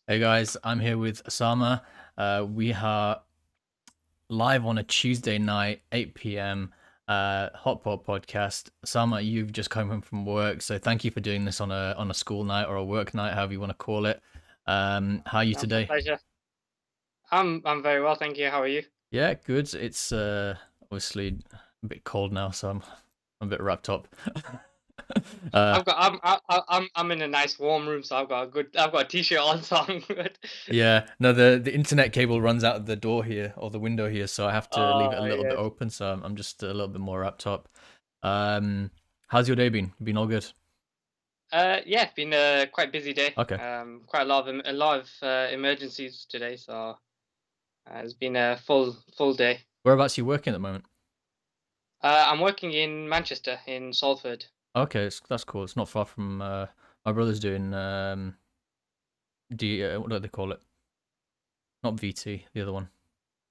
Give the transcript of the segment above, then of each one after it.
Hey guys, I'm here with Osama. We are live on a Tuesday night, 8 p.m. Hot Pot podcast. Osama, you've just come home from work, so thank you for doing this on a school night or a work night, however you want to call it. How are you No, my today? pleasure. I'm very well, thank you. How are you? Yeah, good. It's obviously a bit cold now, so I'm a bit wrapped up. uh, I've got I'm in a nice warm room, so I've got a t-shirt on, so I'm good. yeah, no, the internet cable runs out of the door here or the window here, so I have to leave it a Oh little bit yes. open. So I'm just a little bit more wrapped up. How's your day been? Been all good? Yeah, been a quite busy day. Okay. Quite a lot of emergencies today, so it's been a full day. Whereabouts are you working at the moment? I'm working in Manchester in Salford. Okay, that's cool. It's not far from my brother's doing what do they call it? Not VT, the other one.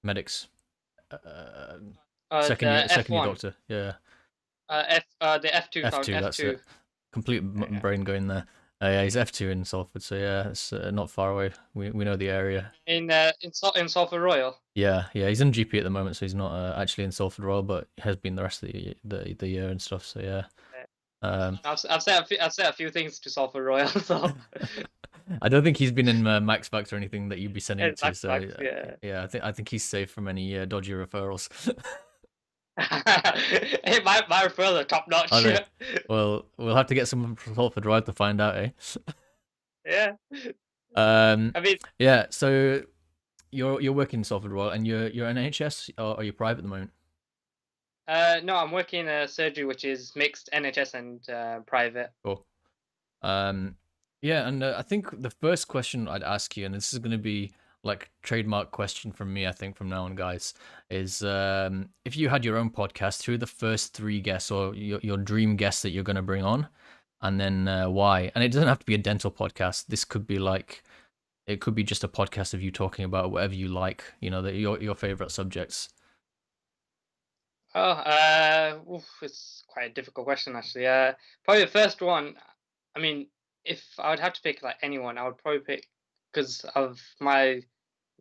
Medics. Uh, The second year F1, doctor. Yeah. the F2 found F2, that's it. F2. Complete Yeah. brain going there. Yeah, he's F2 in Salford, so yeah, it's not far away. We know the area. In Salford Royal. Yeah, yeah, he's in GP at the moment, so he's not actually in Salford Royal, but he has been the rest of the year and stuff. So yeah, Uh, um, I've said a few things to Salford Royal, so I don't think he's been in Max Facts or anything that you'd be sending it it's to. back to So back. Yeah. yeah, I think he's safe from any dodgy referrals. Hey, my referrals are top Are notch. they? Well, we'll have to get someone from Salford Royal to find out, eh? Yeah. Um, I mean, yeah. So you're working in Salford Royal, and you're NHS or are you private at the moment? no, I'm working in a surgery which is mixed NHS and private. Cool. Um, yeah, and I think the first question I'd ask you, and this is going to be like trademark question from me, I think from now on, guys, is if you had your own podcast, who are the first three guests or your dream guests that you're going to bring on, and then why? And it doesn't have to be a dental podcast. This could be like it could be just a podcast of you talking about whatever you like, your favorite subjects. Oh, it's quite a difficult question actually. Probably the first one. I mean, if I would have to pick like anyone, I would probably pick because of my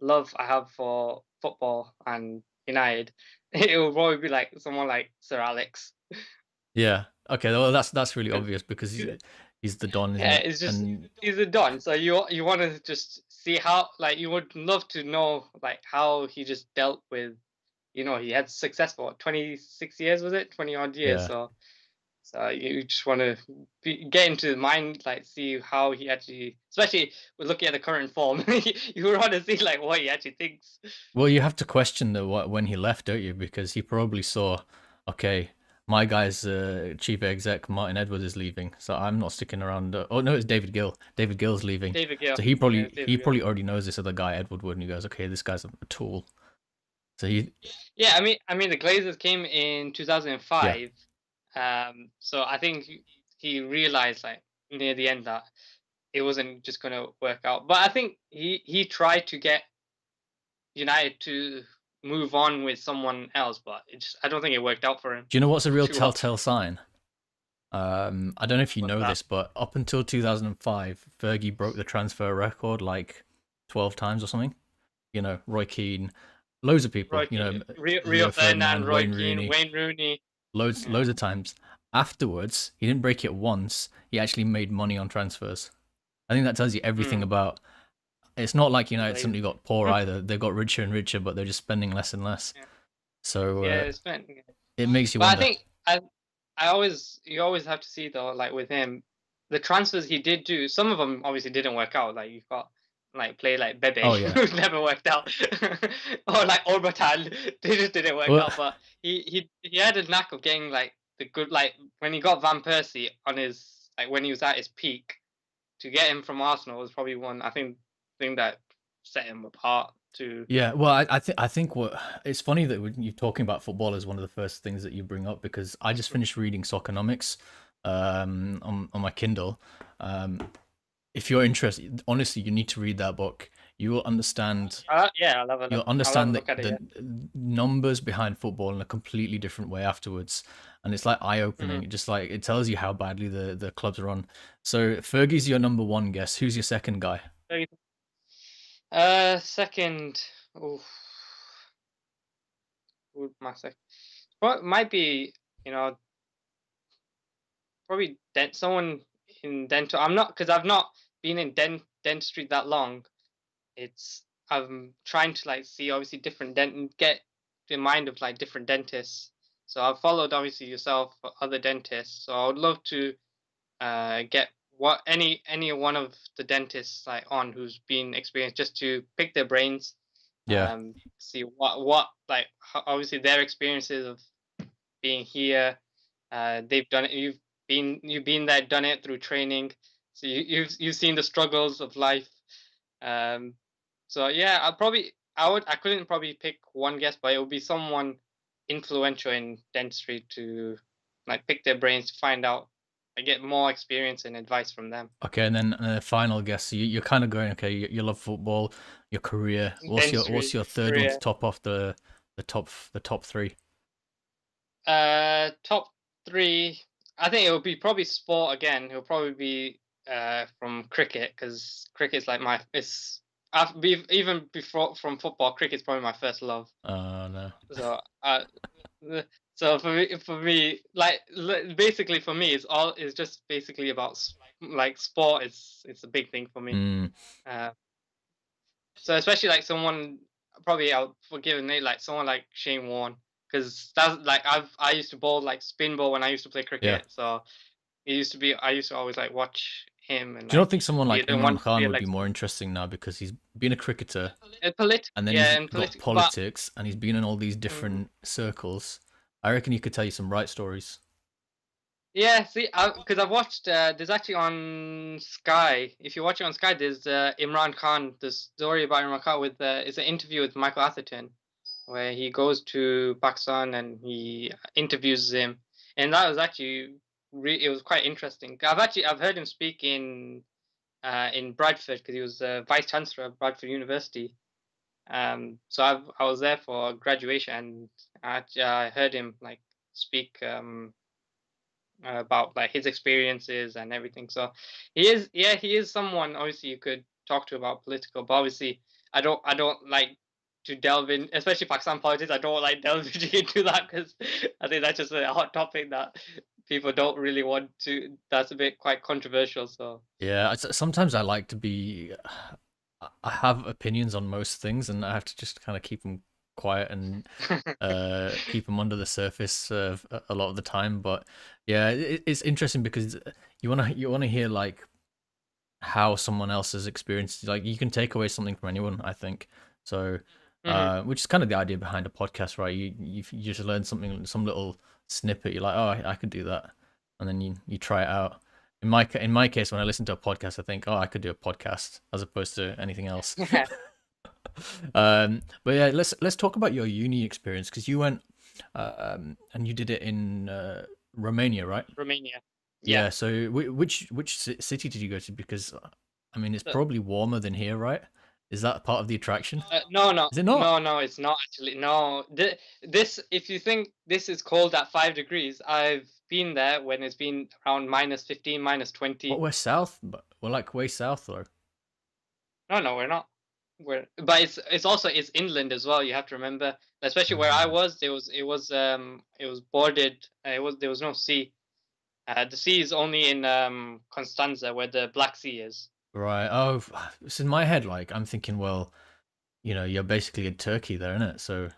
love I have for football and United. It would probably be like someone like Sir Alex. Yeah. Okay. Well, that's really obvious because he's the Don, isn't Yeah, it? it's just And he's a don. So you want to just see how like you would love to know like how he just dealt with he had success for what, 26 years, was it 20 odd years? yeah. So you just want to get into the mind, like see how he actually, especially with looking at the current form, you want to see like what he actually thinks. Well, you have to question the what when he left, don't you? Because he probably saw, okay, my guy's chief exec Martin Edwards is leaving, so I'm not sticking around. Oh no, it's David Gill. David Gill's leaving, David Gill, so he yeah, probably he David Gill. probably already knows this other guy Edward Wood, and he goes, okay, this guy's a tool. So he, Yeah, I mean the Glazers came in yeah. 2005. So I think he realized like near the end that it wasn't just going to work out. But I think he tried to get United to move on with someone else, but I don't think it worked out for him Do you know what's a real too well. telltale sign? I don't know if you What's know that? this, but up until 2005, Fergie broke the transfer record like 12 times or something. Roy Keane, loads of people. Roy Keane, Rio Rio Ferdinand, Ferdinand, Roy Wayne Keane, Rooney, Wayne Rooney. loads Yeah. of times. Afterwards, he didn't break it once. He actually made money on transfers. I think that tells you everything Mm, about. It's not like the United Glazers. suddenly got poor either. They got richer and richer, but they're just spending less and less. Yeah, So yeah, it's been. Yeah. it makes you But I wonder. think I always you always have to see though, like with him, the transfers he did do. Some of them obviously didn't work out. Like you've got like play like Bebe, Oh yeah. who never worked out, or like Orbital, they just didn't work Well, out. But he had a knack of getting like the good, like when he got Van Persie on his, like when he was at his peak, to get him from Arsenal was probably one, I think, thing that set him apart to. yeah, well, I think what it's funny that when you're talking about football is one of the first things that you bring up because I just finished reading Soccernomics on my Kindle. Um, if you're interested, honestly, you need to read that book. You will understand. Yeah, You'll I'll have a understand look at it. the numbers behind football in a completely different way afterwards, and it's like eye Yeah. opening. Just like it tells you how badly the clubs are on. So Fergie's your number one guess. Who's your second guy? Mhm. Second, oof, my second. Well, it might be, you know, probably someone in dental. I'm not because I've not been in dentistry that long. It's I'm trying to like see obviously different get the mind of like different dentists. So I've followed obviously yourself, other dentists. So I would love to get what any one of the dentists like on who's been experienced just to pick their brains, Yeah, see what like obviously their experiences of being here. They've done it. You've been there, done it through training. So you've seen the struggles of life. Um, so yeah, I couldn't probably pick one guest, but it would be someone influential in dentistry to like pick their brains to find out. I get more experience and advice from them. okay, and then final guess. So you're kind of going, okay, you love football, your career. What's Dentistry your third one to career. top off the top three? Top three. I think it would be probably sport again. It will probably be from cricket because cricket's like my it's. Even before from football, cricket's probably my first love. Oh no. So so for me, like basically for me, it's just basically about like sport. It's a big thing for me. Mm. Uh, so especially like someone probably I'll forgive Nate, like someone like Shane Warne, because that's like I used to bowl like spin ball when I used to play Yeah. cricket. So I used to always like watch him and Do you not like think someone be like the one Imran to be Khan a would leg be more spin. interesting now because he's been a cricketer and then he's And got political, but politics and he's been in all these mm, different circles? I reckon he could tell you some right stories. yeah, see, because I've watched. There's actually on Sky. If you watch it on Sky, there's Imran Khan. The story about Imran Khan with it's an interview with Michael Atherton, where he goes to Pakistan and he interviews him, and that was actually it was quite interesting. I've heard him speak in Bradford because he was vice chancellor of Bradford University. So I was there for graduation and I heard him like speak. About like his experiences and everything. So he is someone obviously you could talk to about political, but obviously I don't like to delve in, especially Pakistan politics. I don't like delving into that because I think that's just a hot topic that people don't really want to. That's a bit quite controversial. So Yeah, sometimes I like to be. I have opinions on most things, and I have to just kind of keep them quiet and keep them under the surface a lot of the time. But yeah, it's interesting because you wanna hear like how someone else has experienced. Like you can take away something from anyone, I think. So, Mhm. which is kind of the idea behind a podcast, right? You just learn something, some little snippet. You're like, oh, I could do that, and then you try it out. In my case, when I listen to a podcast, I think, oh, I could do a podcast as opposed to anything else. But yeah, let's talk about your uni experience because you went and you did it in Romania, right? Romania, yeah. Yeah. So which city did you go to? Because I mean, it's So, probably warmer than here, right? Is that part of the attraction? Is it not? no, it's not actually. No, this if you think this is cold at 5 degrees, I've been there when it's been around minus 15, minus What 20. we're south, but we're like way south though. No, we're not. But it's also it's inland as well. You have to remember, especially where I Mm. was. It was bordered. There was no sea. The sea is only in Constanza, where the Black Sea is. Right. Oh, it's in my head. Like I'm thinking, well, you're basically in Turkey there, isn't it? So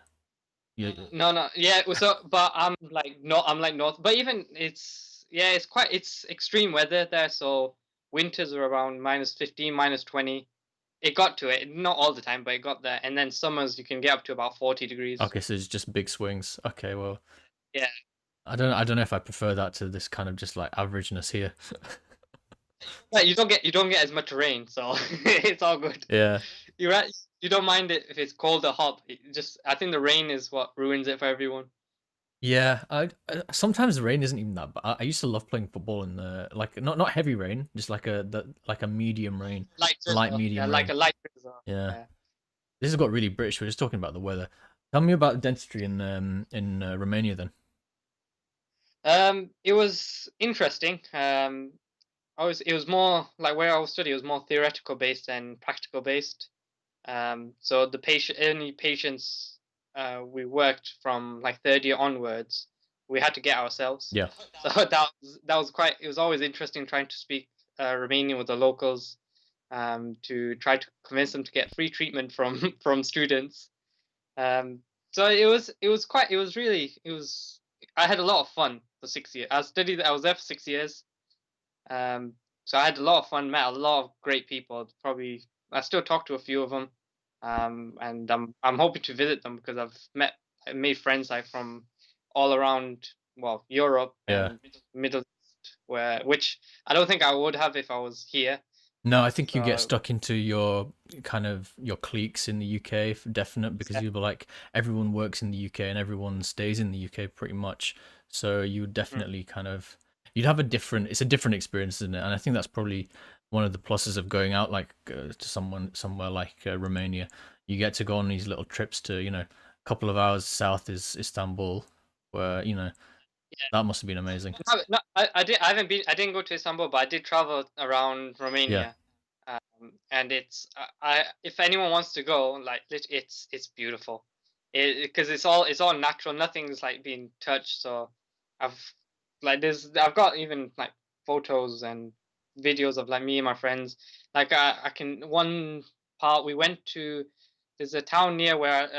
you. No, yeah. So, but I'm like no, I'm like north. But even it's extreme weather there. So winters are around minus 15, minus 20. It got to it, not all the time, but it got there. And then summers you can get up to about 40 degrees. Okay, so it's just big swings. Okay, well, Yeah, I don't know if I prefer that to this kind of just like averageness here. but you don't get as much rain, so it's all good. Yeah. You're right. You don't mind it if it's cold or hot. Just I think the rain is what ruins it for everyone. Yeah, sometimes the rain isn't even that bad. I used to love playing football in the like not heavy rain, just like a medium rain, Light light drizzle, yeah, medium like rain. a light drizzle. Yeah, Yeah. this has got really British. We're just talking about the weather. Tell me about dentistry in Romania then. It was interesting. It was more like where I was studying. It was more theoretical based than practical based. So the patient, any patients we worked from like third year onwards, we had to get ourselves. Yeah. So that was quite. It was always interesting trying to speak Romanian with the locals, to try to convince them to get free treatment from from students. Um, so it was quite. It was really. It was. I had a lot of fun for 6 years. I was there for 6 years. Um, so I had a lot of fun, met a lot of great people. Probably I still talk to a few of them, and I'm hoping to visit them because I made friends like from all around, well, Europe Yeah. and Middle East, where which I don't think I would have if I was here. No, I think you get So stuck into your kind of your cliques in the UK for definite because you'll be like everyone works in the UK and everyone stays in the UK pretty much. So you would mm, definitely kind of you'd have a different it's a different experience, isn't it? And I think that's probably one of the pluses of going out like to someone somewhere like Romania. You get to go on these little trips to, a couple of hours south is Istanbul where, yeah. that must have been amazing. No, no, I haven't been. I didn't go to Istanbul, but I did travel around Yeah. Romania. And it's I if anyone wants to go, like it's beautiful, because it's all natural. Nothing's like being touched. So I've I've got even like photos and videos of like me and my friends. Like I can one part we went to. There's a town near where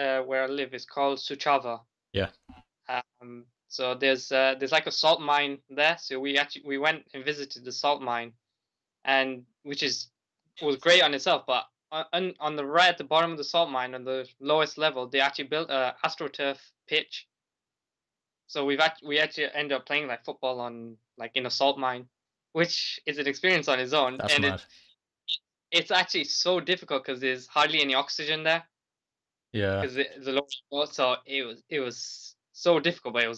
I live. It's called Suceava. Yeah. So there's like a salt mine there. So we went and visited the salt mine, and which is was great on itself. But on the right at the bottom of the salt mine, on the lowest level, they actually built a astroturf pitch. So we actually ended up playing like football on like in a salt mine, which is an experience on its own, That's and mad. it's actually so difficult because there's hardly any oxygen there Yeah. because it's a low floor. So it was so difficult, but it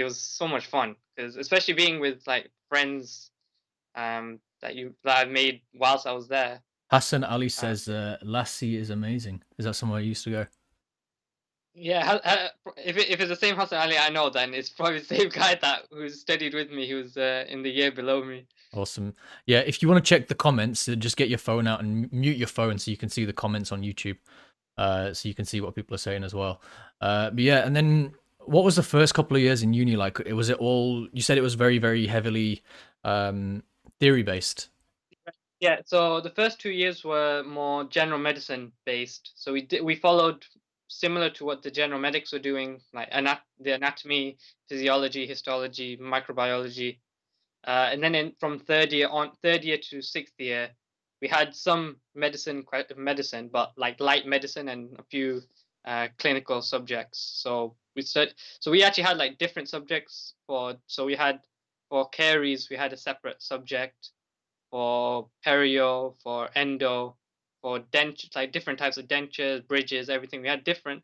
was so much fun because especially being with like friends that I've made whilst I was there. Hassan Ali Uh, says Lassie is amazing. Is that somewhere you used to go? yeah, if it's the same Hassan Ali I know, then it's probably the same guy that who studied with me, who's in the year below me. Awesome. Yeah, if you want to check the comments, just get your phone out and mute your phone so you can see the comments on YouTube. So you can see what people are saying as well. But yeah, and then what was the first couple of years in uni like? Was it all? You said it was very, very heavily theory based. Yeah, so the first 2 years were more general medicine based. So we followed similar to what the general medics were doing, like the anatomy, physiology, histology, microbiology. And then from third year to sixth year, we had some medicine, but like light medicine and a few clinical subjects. So we actually had like different subjects so we had for caries, we had a separate subject for perio, for endo, for dent like different types of dentures, bridges, everything. We had different,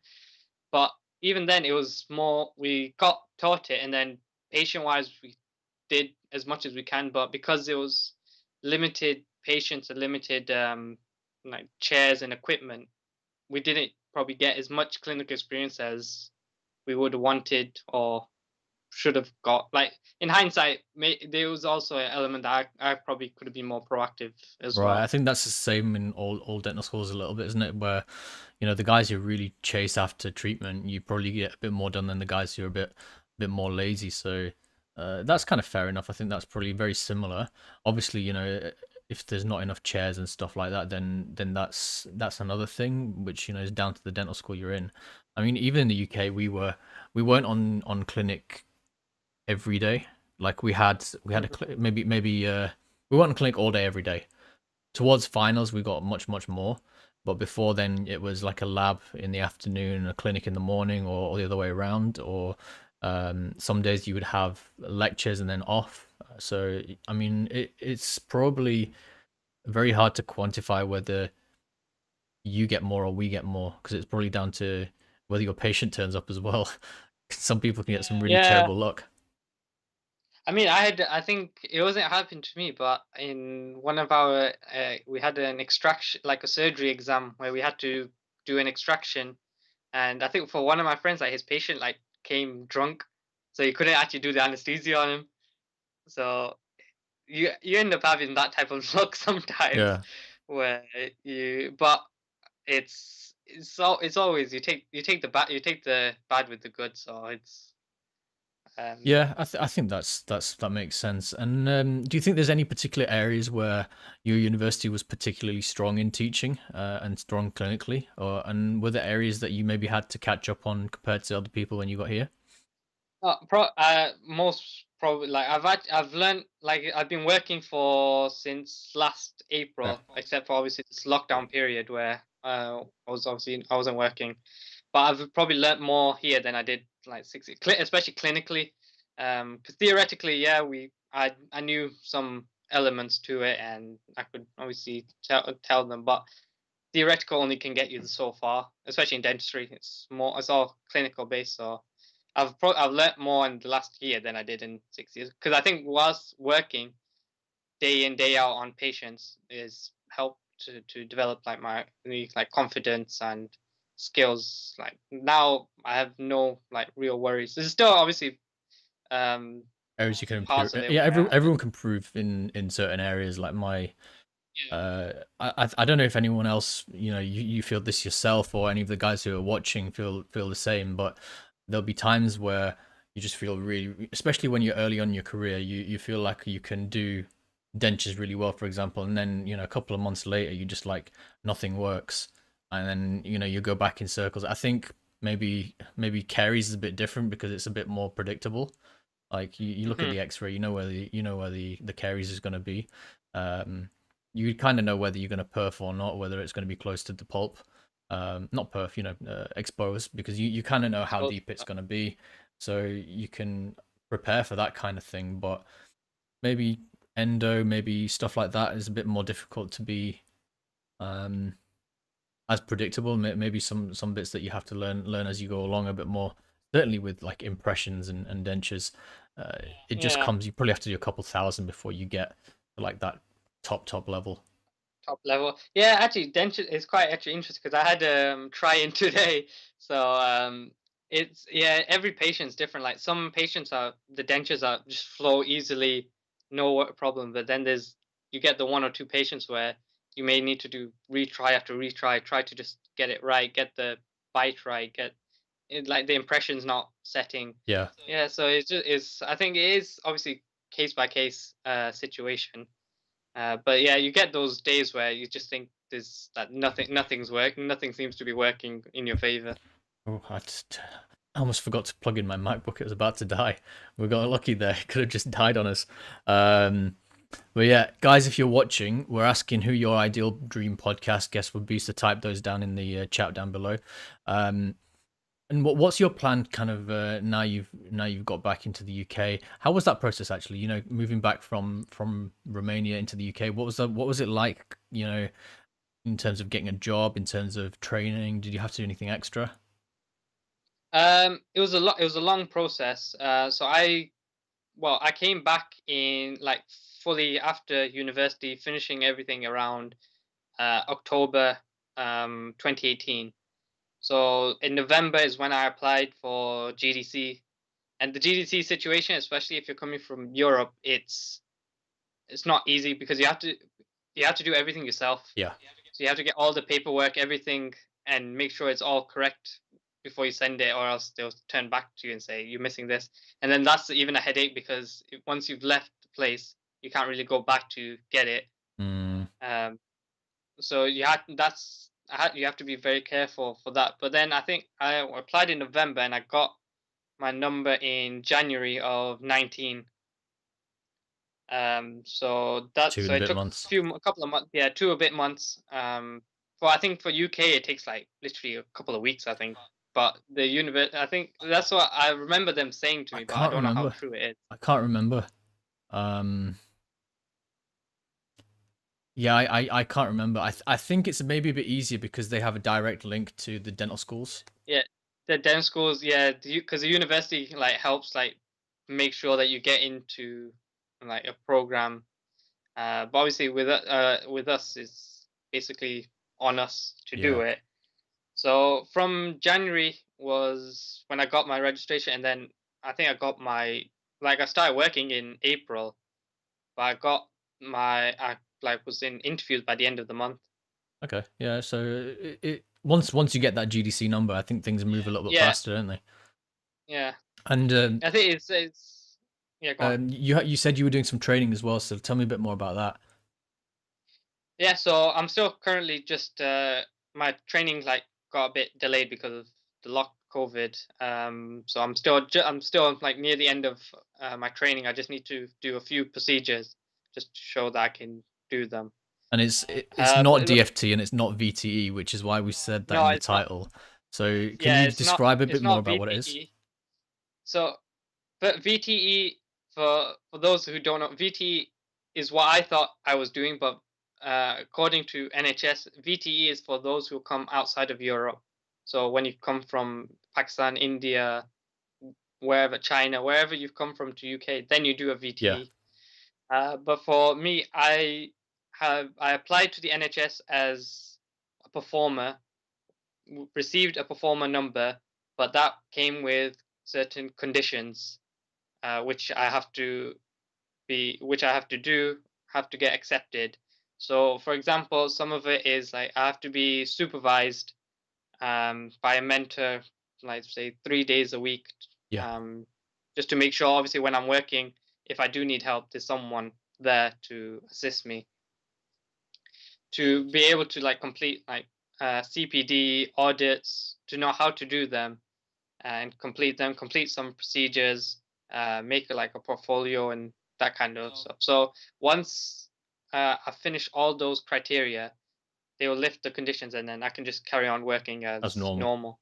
but even then it was more we got taught it, and then patient wise we did as much as we can, but because it was limited patients and limited like chairs and equipment, we didn't probably get as much clinical experience as we would have wanted or should have got. Like in hindsight, there was also an element that I probably could have been more proactive as Right. I well. think that's the same in all dental schools a little bit, isn't it? Where, the guys who really chase after treatment, you probably get a bit more done than the guys who are a bit more lazy. So that's kind of fair enough. I think that's probably very similar. Obviously, if there's not enough chairs and stuff like that, then that's another thing, which is down to the dental school you're in. I mean, even in the UK, we weren't on clinic every day. Like we had Mhm. maybe we weren't on clinic all day every day. Towards finals we got much more, but before then it was like a lab in the afternoon, a clinic in the morning, or the other way around. Or some days you would have lectures and then off. So I mean it's probably very hard to quantify whether you get more or we get more, because it's probably down to whether your patient turns up as well. Some people can get some really Yeah, terrible luck. I mean, I think it wasn't happened to me, but in one of our, we had an extraction, like a surgery exam, where we had to do an extraction, and I think for one of my friends, like his patient, like came drunk, so he couldn't actually do the anesthesia on him. So you end up having that type of luck sometimes, Yeah. where you, but it's always you take the bad with the good. So it's um Yeah, I think that makes sense. And do you think there's any particular areas where your university was particularly strong in teaching and strong clinically, or and were there areas that you maybe had to catch up on compared to other people when you got here? most probably like I've learned like I've been working for since last Okay. April, except for obviously this lockdown period where I wasn't working, but I've probably learned more here than I did like especially clinically, because theoretically, yeah, I knew some elements to it and I could obviously tell them, but theoretical only can get you so far, especially in dentistry. It's all clinical based, so I've learnt more in the last year than I did in 6 years. Because I think whilst working day in day out on patients is helped to develop like my like confidence and skills. Like now I have no like real worries. There's still obviously um Areas you can improve. parts of it Yeah, where everyone can improve in certain areas. Like my yeah. I don't know if anyone else, you feel this yourself or any of the guys who are watching feel the same, but there'll be times where you just feel really, especially when you're early on in your career, you feel like you can do dentures really well, for example, and then a couple of months later, you just like nothing works, and then you go back in circles. I think maybe caries is a bit different because it's a bit more predictable. Like you look at Mhm. the X-ray, you know where the caries is going to be. Um, you kind of know whether you're going to perf or not, whether it's going to be close to the pulp. Not perf, expose, because you kind of know how So deep it's going to be, so you can prepare for that kind of thing. But maybe endo, maybe stuff like that is a bit more difficult to be um, as predictable. Maybe some bits that you have to learn as you go along a bit more. Certainly with like impressions and dentures, uh, it just yeah. comes. You probably have to do a couple thousand before you get to like that top level. Top level. Yeah, actually, denture is quite actually interesting because I had try in today. So it's yeah, every patient's different. Like some patients are the dentures are just flow easily, problem. But then you get the one or two patients where you may need to do retry after retry, try to just get it right, get the bite right, get it like the impression's not setting. Yeah. Yeah, so it's I think it is obviously case by case situation. But yeah, you get those days where you just think there's that nothing's working, nothing seems to be working in your favor. Oh, I almost forgot to plug in my MacBook. It was about to die. We got lucky there. It could have just died on us. But yeah, guys, if you're watching, we're asking who your ideal dream podcast guest would be. So type those down in the chat down below. Um, and what's your plan, kind of now you've got back into the UK? How was that process actually? Moving back from Romania into the UK. What was it like? In terms of getting a job, in terms of training, did you have to do anything extra? It was a long process. I came back in like fully after university, finishing everything around October 2018. So in November is when I applied for GDC, and the GDC situation, especially if you're coming from Europe, it's not easy because you have to do everything yourself. Yeah. So you have to get all the paperwork, everything, and make sure it's all correct before you send it, or else they'll turn back to you and say you're missing this. And then that's even a headache because once you've left the place, you can't really go back to get it. Mm, Um, so you have to be very careful for that. But then I think I applied in November and I got my number in January of 19. two So and a it bit took months. a couple of months, yeah, two a bit months. For I think for UK it takes like literally a couple of weeks, I think. But the universe, I think that's what I remember them saying to I me, but I can't don't know how remember. true it is. I can't remember. Um, yeah, I can't remember. I think it's maybe a bit easier because they have a direct link to the dental schools. Yeah, the den schools, yeah, because the university like helps like make sure that you get into like a program. But obviously with us, it's basically on us to do Yeah. it. So from January was when I got my registration, and then I think I got my like I started working in April, but I got my I like was in interviews by the end of the month. Okay. Yeah. So once you get that GDC number, I think things move a little bit Yeah, faster, don't they? yeah. And I think it's yeah. Go on. you said you were doing some training as well, so tell me a bit more about that. Yeah, so I'm still currently just my training like got a bit delayed because of the lock COVID. So I'm still like near the end of my training. I just need to do a few procedures just to show that I can do them. And it's not But DFT and it's not VTE, which is why we said that no, in the it's not. title. So can Yeah, you describe a bit it's more not about what it is? VTE. So, but VTE for those who don't know, VTE is what I thought I was doing, but according to NHS, VTE is for those who come outside of Europe. So when you come from Pakistan, India, wherever, China, wherever you've come from to UK, then you do a Yeah. VTE. But for me, I applied to the NHS as a performer, received a performer number, but that came with certain conditions which I have to which I have to do, have to get accepted. So, for example, some of it is like I have to be supervised by a mentor, like say 3 days a week, Yeah. um, just to make sure, obviously, when I'm working, if I do need help, there's someone there to assist me to be able to like complete like CPD audits, to know how to do them and complete them, complete some procedures, make like a portfolio and that kind of stuff. So once I finish all those criteria, they will lift the conditions, and then I can just carry on working That's as normal. normal.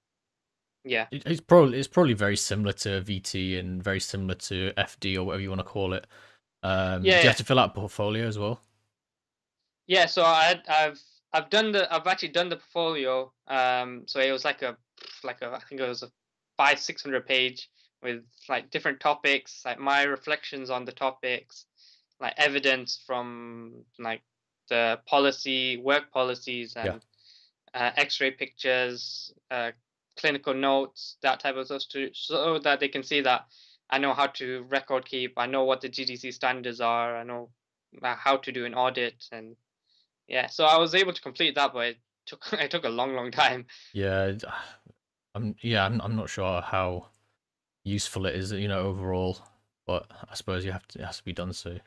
Yeah, It's probably very similar to VT and very similar to FD or whatever you want to call it. Do you yeah, have to fill out a portfolio as well? yeah. So I've actually done the portfolio. So it was like a I think it was a 500-600 page with like different topics, like my reflections on the topics, like evidence from like the policy, work policies, Yeah. and X-ray pictures, clinical notes, that type of stuff, so that they can see that I know how to record keep. I know what the GDC standards are. I know how to do an audit, and yeah. So I was able to complete that, but it took it took a long, long time. Yeah. I'm not sure how useful it is, overall, but I suppose it has to be done, so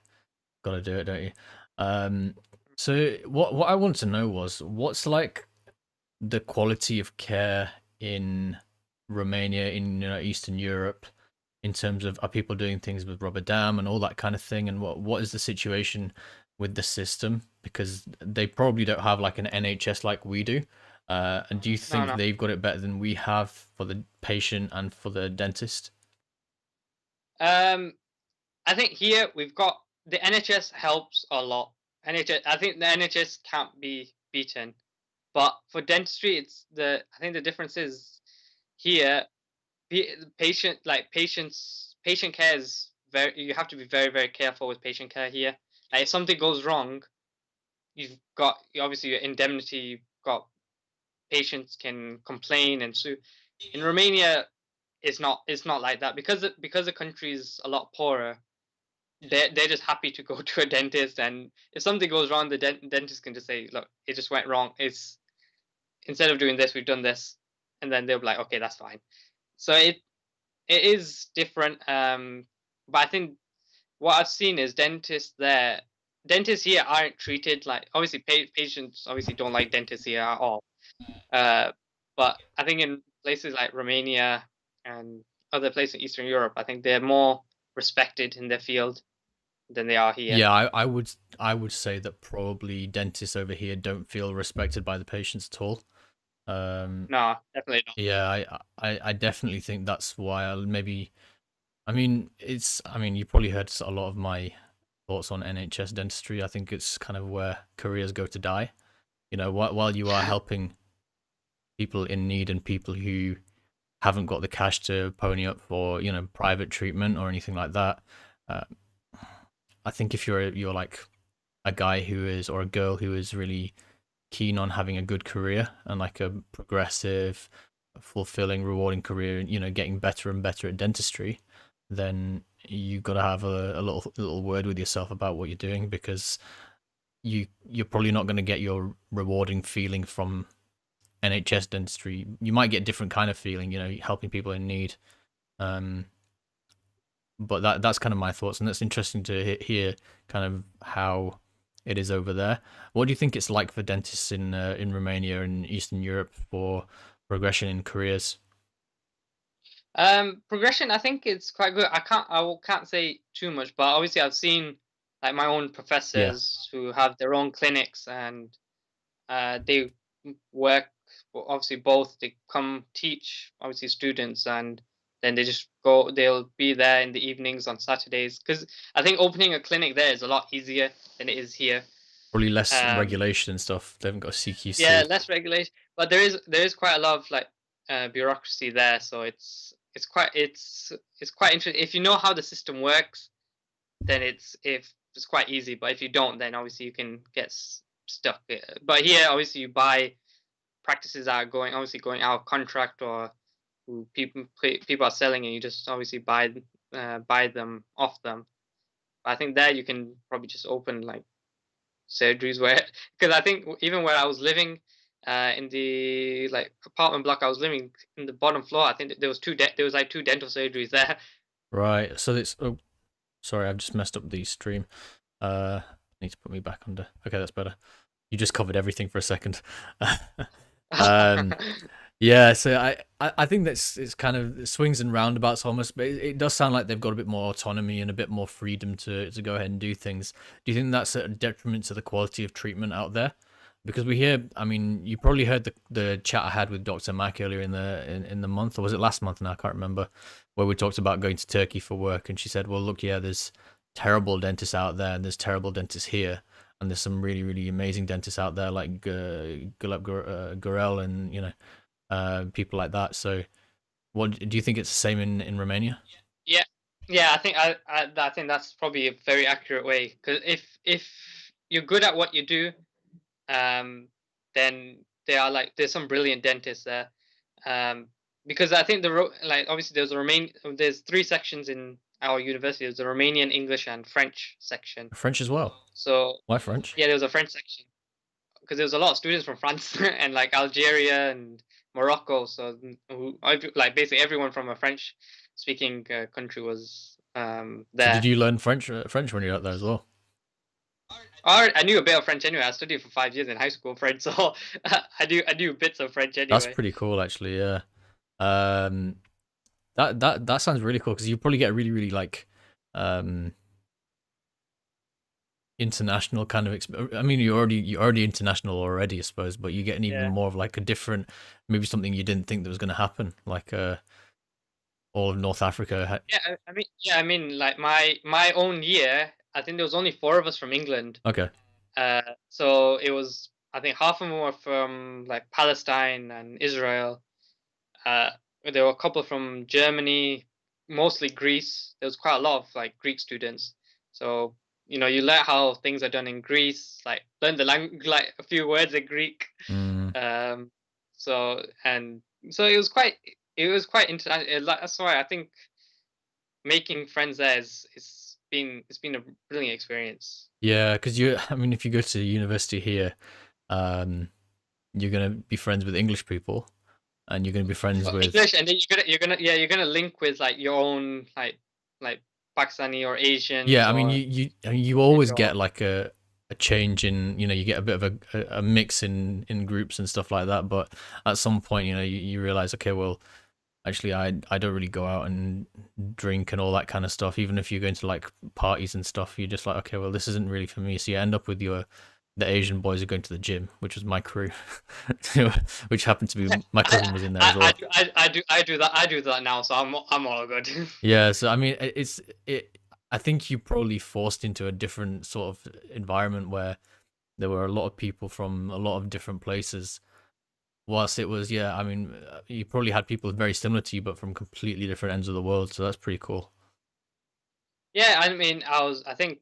gotta do it, don't you? Um, so what I wanted to know was what's like the quality of care in Romania, in Eastern Europe, in terms of are people doing things with rubber dam and all that kind of thing, and what is the situation with the system, because they probably don't have like an NHS like we do. And do you No, think no. they've got it better than we have for the patient and for the dentist? Um, I think here we've got the NHS helps a lot. NHS, I think the NHS can't be beaten. But for dentistry, I think the difference is here, patient care is very. You have to be very, very careful with patient care here. Like if something goes wrong, obviously your indemnity. You've got patients can complain and sue. In Romania, it's not like that because the country is a lot poorer. They're just happy to go to a dentist, and if something goes wrong, the dentist can just say, "Look, it just went wrong. It's instead of doing this, we've done this," and then they'll be like, "Okay, that's fine." So it is different. But I think what I've seen is dentists here aren't treated like, obviously patients obviously don't like dentists here at all. Uh, but I think in places like Romania and other places in Eastern Europe, I think they're more respected in their field than they are here. Yeah, I would say that probably dentists over here don't feel respected by the patients at all. Um, No, definitely not. yeah, I definitely think that's why I'll maybe. I mean, you probably heard a lot of my thoughts on NHS dentistry. I think it's kind of where careers go to die. While you are helping people in need and people who haven't got the cash to pony up for private treatment or anything like that. Uh, I think if you're like a guy who is or a girl who is really keen on having a good career and like a progressive, fulfilling, rewarding career, and getting better and better at dentistry, then you got to have a little word with yourself about what you're doing, because you're probably not going to get your rewarding feeling from NHS dentistry. You might get a different kind of feeling, helping people in need. Um, but that's kind of my thoughts, and that's interesting to hear kind of how it is over there. What do you think it's like for dentists in Romania and Eastern Europe for progression in careers? Progression, I think it's quite good. Can't say too much, but obviously I've seen like my own Yeah, professors who have their own clinics, and they work. Well, obviously, both they come teach obviously students, and then they just go. They'll be there in the evenings on Saturdays, because I think opening a clinic there is a lot easier than it is here. probably less Um, regulation and stuff. They haven't got a yeah, CQC. less regulation, but there is quite a lot of like bureaucracy there, so it's quite interesting. If you know how the system works, then it's quite easy. But if you don't, then obviously you can get stuck. But here, obviously, you buy practices that are going out of contract, or who people are selling, and you just obviously buy them off them. But I think there you can probably just open like surgeries where, because I think even where I was living, in the like apartment block I was living in the bottom floor, I think there was there was like two dental surgeries there. Right. So it's oh, sorry, I've just messed up the stream. Need to put me back under. Okay, that's better. You just covered everything for a second. um, yeah. So I think that's it's kind of swings and roundabouts almost, but it does sound like they've got a bit more autonomy and a bit more freedom to go ahead and do things. Do you think that's a detriment to the quality of treatment out there? Because we hear, I mean, you probably heard the chat I had with Dr. Mack earlier in the month, or was it last month? Now I can't remember, where we talked about going to Turkey for work, and she said, "Well, look, yeah, there's terrible dentists out there, and there's terrible dentists here, and there's some really really amazing dentists out there like Gulab Gurel and people like that." So, what do you think it's the same in Romania? Yeah, yeah. I think that's probably a very accurate way, because if you're good at what you do, um, then there's some brilliant dentists there. Um, because I think like obviously there's three sections in our university. There's the Romanian, English, and French section. French as well. So Why French? yeah, there was a French section, because there was a lot of students from France and like Algeria and Morocco. So like basically everyone from a French speaking country was So, did there. you learn French when you were out there as well? I knew a bit of French anyway. I studied for 5 years in high school French, so I knew bits of French That's anyway. pretty cool, actually. Yeah. Um, that sounds really cool because you probably get a really really like um international kind of I mean, you're already international already, I suppose, but you get an even Yeah. more of like a different, maybe something you didn't think that was going to happen, like all of North Africa. I mean, like my own year, I think there was only four of us from England. Okay, So it was, I think half of them were from like Palestine and Israel. Uh, there were a couple from Germany, mostly Greece. There was quite a lot of like Greek students. So you learn how things are done in Greece, like learn the language, like a few words in Greek. mm, Um, and so it was quite interesting. That's why I think making friends there it's been a brilliant experience. yeah, because you, I mean, if you go to university here, um, you're gonna be friends with English people, and you're gonna be friends with English, and then you're gonna link with like your own like Pakistani or Asians yeah. I mean, or you always or get like a change in, you get a bit of a mix in groups and stuff like that, but at some point, you realize, okay, well, actually, I don't really go out and drink and all that kind of stuff. Even if you're going to like parties and stuff, you're just like, okay, well, this isn't really for me. So you end up with the Asian boys who are going to the gym, which was my crew, which happened to be my I, cousin was in there as I well. do I do that now, so I'm all good. Yeah, so I mean, it. I think you probably forced into a different sort of environment where there were a lot of people from a lot of different places. Whilst it was, yeah, I mean, you probably had people very similar to you, but from completely different ends of the world. So that's pretty cool. Yeah, I mean, I think,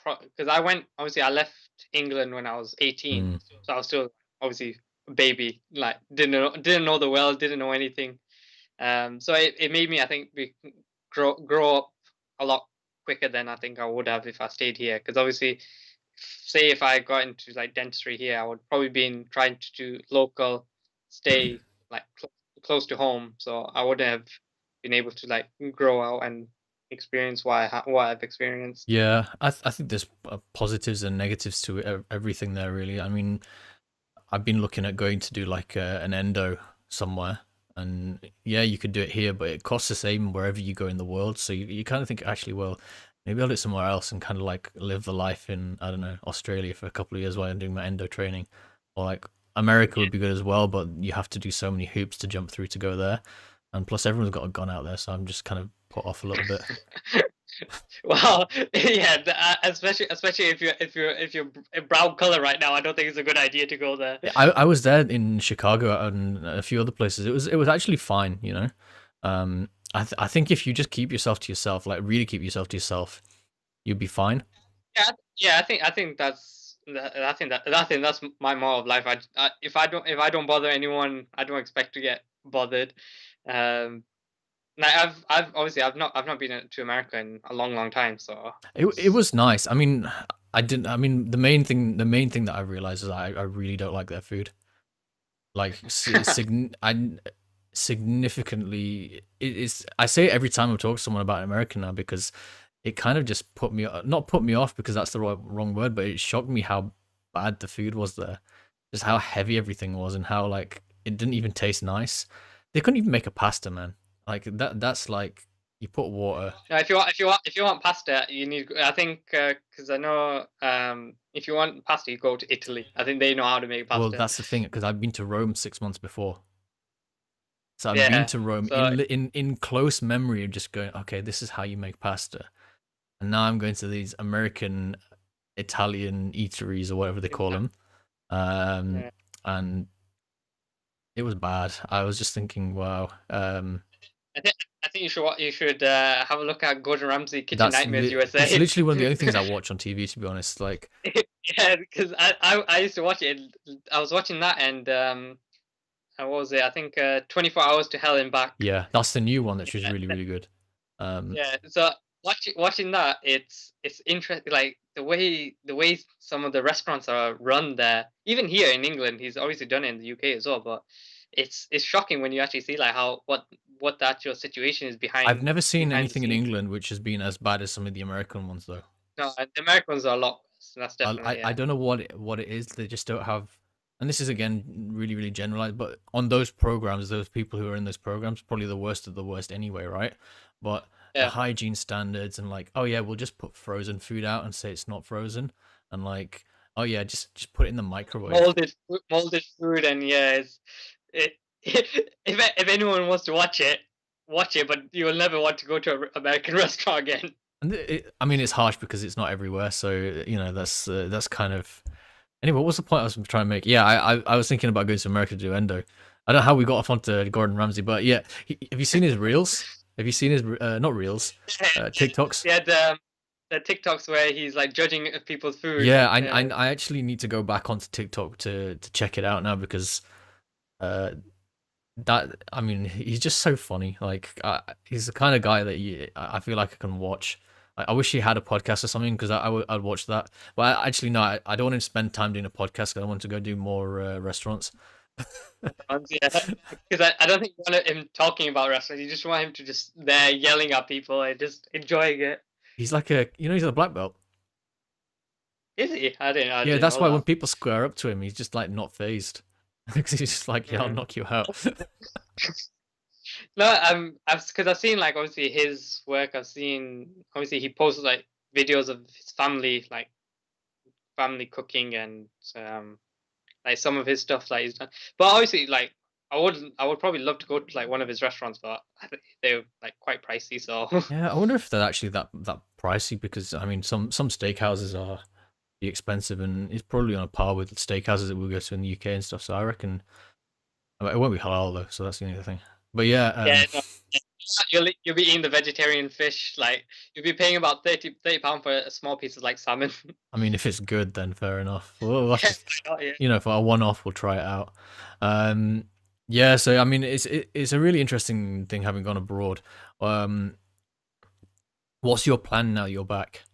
because I left England when I was 18, Mm. so I was still obviously a baby, like didn't know the world, didn't know anything. So it made me, I think, grow up a lot quicker than I think I would have if I stayed here, because obviously say if I got into like dentistry here, I would probably been trying to do local, stay like close to home, so I wouldn't have been able to like grow out and experience what I've experienced. Yeah, I think there's positives and negatives to everything there, really. I mean, I've been looking at going to do like an endo somewhere, and yeah, you could do it here, but it costs the same wherever you go in the world. So you kind of think, actually, well, maybe I'll do it somewhere else and kind of like live the life in, I don't know, Australia for a couple of years while I'm doing my endo training, or like America would be good as well, but you have to do so many hoops to jump through to go there, and plus everyone's got a gun out there, so I'm just kind of put off a little bit. Well, yeah, especially if you're a brown color right now, I don't think it's a good idea to go there. Yeah, I was there in Chicago and a few other places. It was actually fine, you know. I think if you just keep yourself to yourself, like really keep yourself to yourself, you'll be fine. Yeah, yeah, I think that's my moral of life. If I don't bother anyone, I don't expect to get bothered. Um, like I've obviously I've not been to America in a long time, so It was nice. I mean, I didn't. I mean, the main thing that I realized is I really don't like their food. Like significantly, it is. I say it every time I talk to someone about America now because it kind of just not put me off because that's the wrong word, but it shocked me how bad the food was there. Just how heavy everything was and how like it didn't even taste nice. They couldn't even make a pasta, man. Like that's like you put water. if you want pasta, you need. I think because I know if you want pasta, you go to Italy. I think they know how to make Well, pasta. that's the thing because I've been to Rome 6 months before. So I've been Yeah. to Rome So in close memory of just going, okay, this is how you make pasta. And now I'm going to these American Italian eateries or whatever they call them. Um, yeah. and it was bad. I was just thinking, wow, I think I think you should have a look at Gordon Ramsay Kitchen Nightmares it's USA. literally one of the only things I watch on TV, to be honest. Like, Yeah, because I used to watch it. I was watching that and what was it? I think 24 Hours to Hell and Back. yeah, that's the new one, which is Yeah, really, really good. Um, yeah. So watching that, it's interesting. Like the way some of the restaurants are run there. Even here in England, he's obviously done it in the UK as well. But it's shocking when you actually see like how what the actual situation is I've behind never seen behind the anything in scenes. England which has been as bad as some of the American ones, though. No, the Americans are a lot worse. That's definitely I yeah. don't know what it is. They just don't have, and this is again really really generalized, but on those programs, those people who are in those programs, probably the worst of the worst anyway, right? But the Yeah. hygiene standards and like, oh yeah, we'll just put frozen food out and say it's not frozen, and like, oh yeah, just put it in the microwave. Molded food, and yeah, it. If anyone wants to watch it, but you will never want to go to an American restaurant again. And I mean, it's harsh because it's not everywhere, so that's kind of. Anyway, what was the point I was trying to make? Yeah, I was thinking about going to America to do endo. I don't know how we got off onto Gordon Ramsay, but yeah, have you seen his reels? Have you seen his not reels, TikToks? Yeah, the TikToks where he's like judging people's food. Yeah, Yeah, I actually need to go back onto TikTok to check it out now because uh that I mean he's just so funny. Like he's the kind of guy that I feel like I can watch. I wish he had a podcast or something because I'd watch that. But actually no, I don't want to spend time doing a podcast. 'Cause I want to go do more restaurants. yeah. Because I don't think you want him talking about wrestling. You just want him to just there yelling at people and just enjoying it. He's like he's a black belt. Is he? I Yeah, didn't that's know why when that. people square up to him, he's just like not phased. Because he's just like, yeah, I'll Mm. knock you out. No, I've seen like obviously his work. I've seen obviously he posts like videos of his family, like family cooking and like some of his stuff like he's done. But obviously, like I would probably love to go to like one of his restaurants, but I think they're like quite pricey. So Yeah, I wonder if they're actually that pricey because I mean some steakhouses are pretty expensive and it's probably on a par with steakhouses that we go to in the UK and stuff. So I reckon it won't be halal though, so that's the only thing. But yeah, yeah, no, you'll be eating the vegetarian fish. Like you'll be paying about 30 pound for a small piece of like salmon. I mean if it's good then fair enough. We'll have Yeah, to, why not? Yeah. for a one-off we'll try it out. Um, yeah, so I mean it's a really interesting thing having gone abroad. Um, what's your plan now you're back,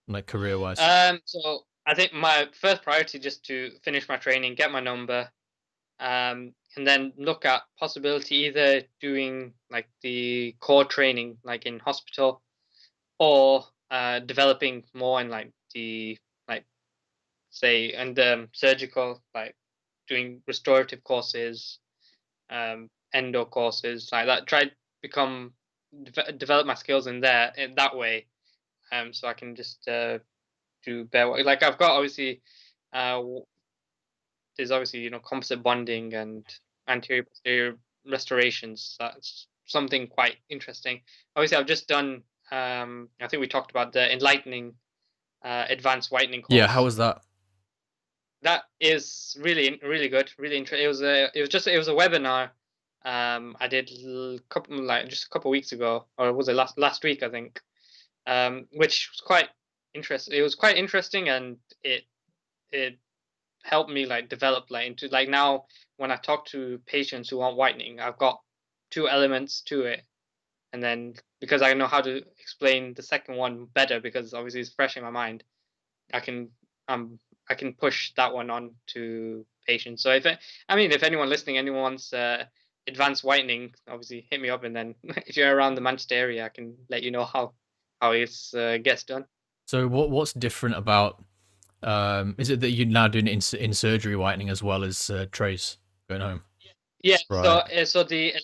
like career wise? So I think my first priority just to finish my training, get my number, and then look at possibility either doing like the core training, like in hospital, or developing more in like the like say and surgical, like doing restorative courses, endo courses like that. Try to become develop my skills in there in that way, so I can just do better work. Like I've got obviously, uh, there's obviously composite bonding and anterior posterior restorations. That's something quite interesting. Obviously, I've just done. I think we talked about the enlightening advanced whitening Yeah, how course. was that? That is really good, really interesting. It was a webinar. I did couple like just a couple weeks ago, or was it last week? I think. Which was quite interesting. It was quite interesting, and it helped me like develop like into like now when I talk to patients who want whitening, I've got two elements to it, and then because I know how to explain the second one better because obviously it's fresh in my mind, I can um I can push that one on to patients. So I mean, if anyone listening, anyone wants advanced whitening, obviously hit me up, and then if you're around the Manchester area, I can let you know how it gets done. So what's different about is it that you're now doing in surgery whitening as well as trace going home? Yeah, Right. so the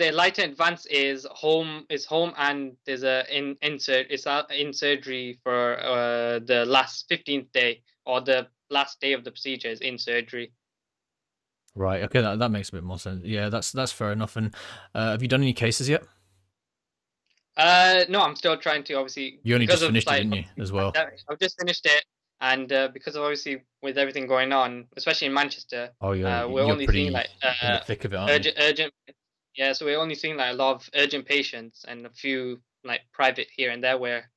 enlightened advance is home, and there's a insert it's in surgery for the last 15th day, or the last day of the procedure is in surgery. Right. Okay, that makes a bit more sense. Yeah, that's fair enough. And have you done any cases yet? No, I'm still trying to obviously You only because just of finished it, like didn't you, as well? pandemic. I've just finished it, and because of obviously with everything going on, especially in Manchester, Oh, we're you're only seeing pretty like in the thick of it, aren't you? urgent. Yeah, so we're only seeing like a lot of urgent patients and a few like private here and there where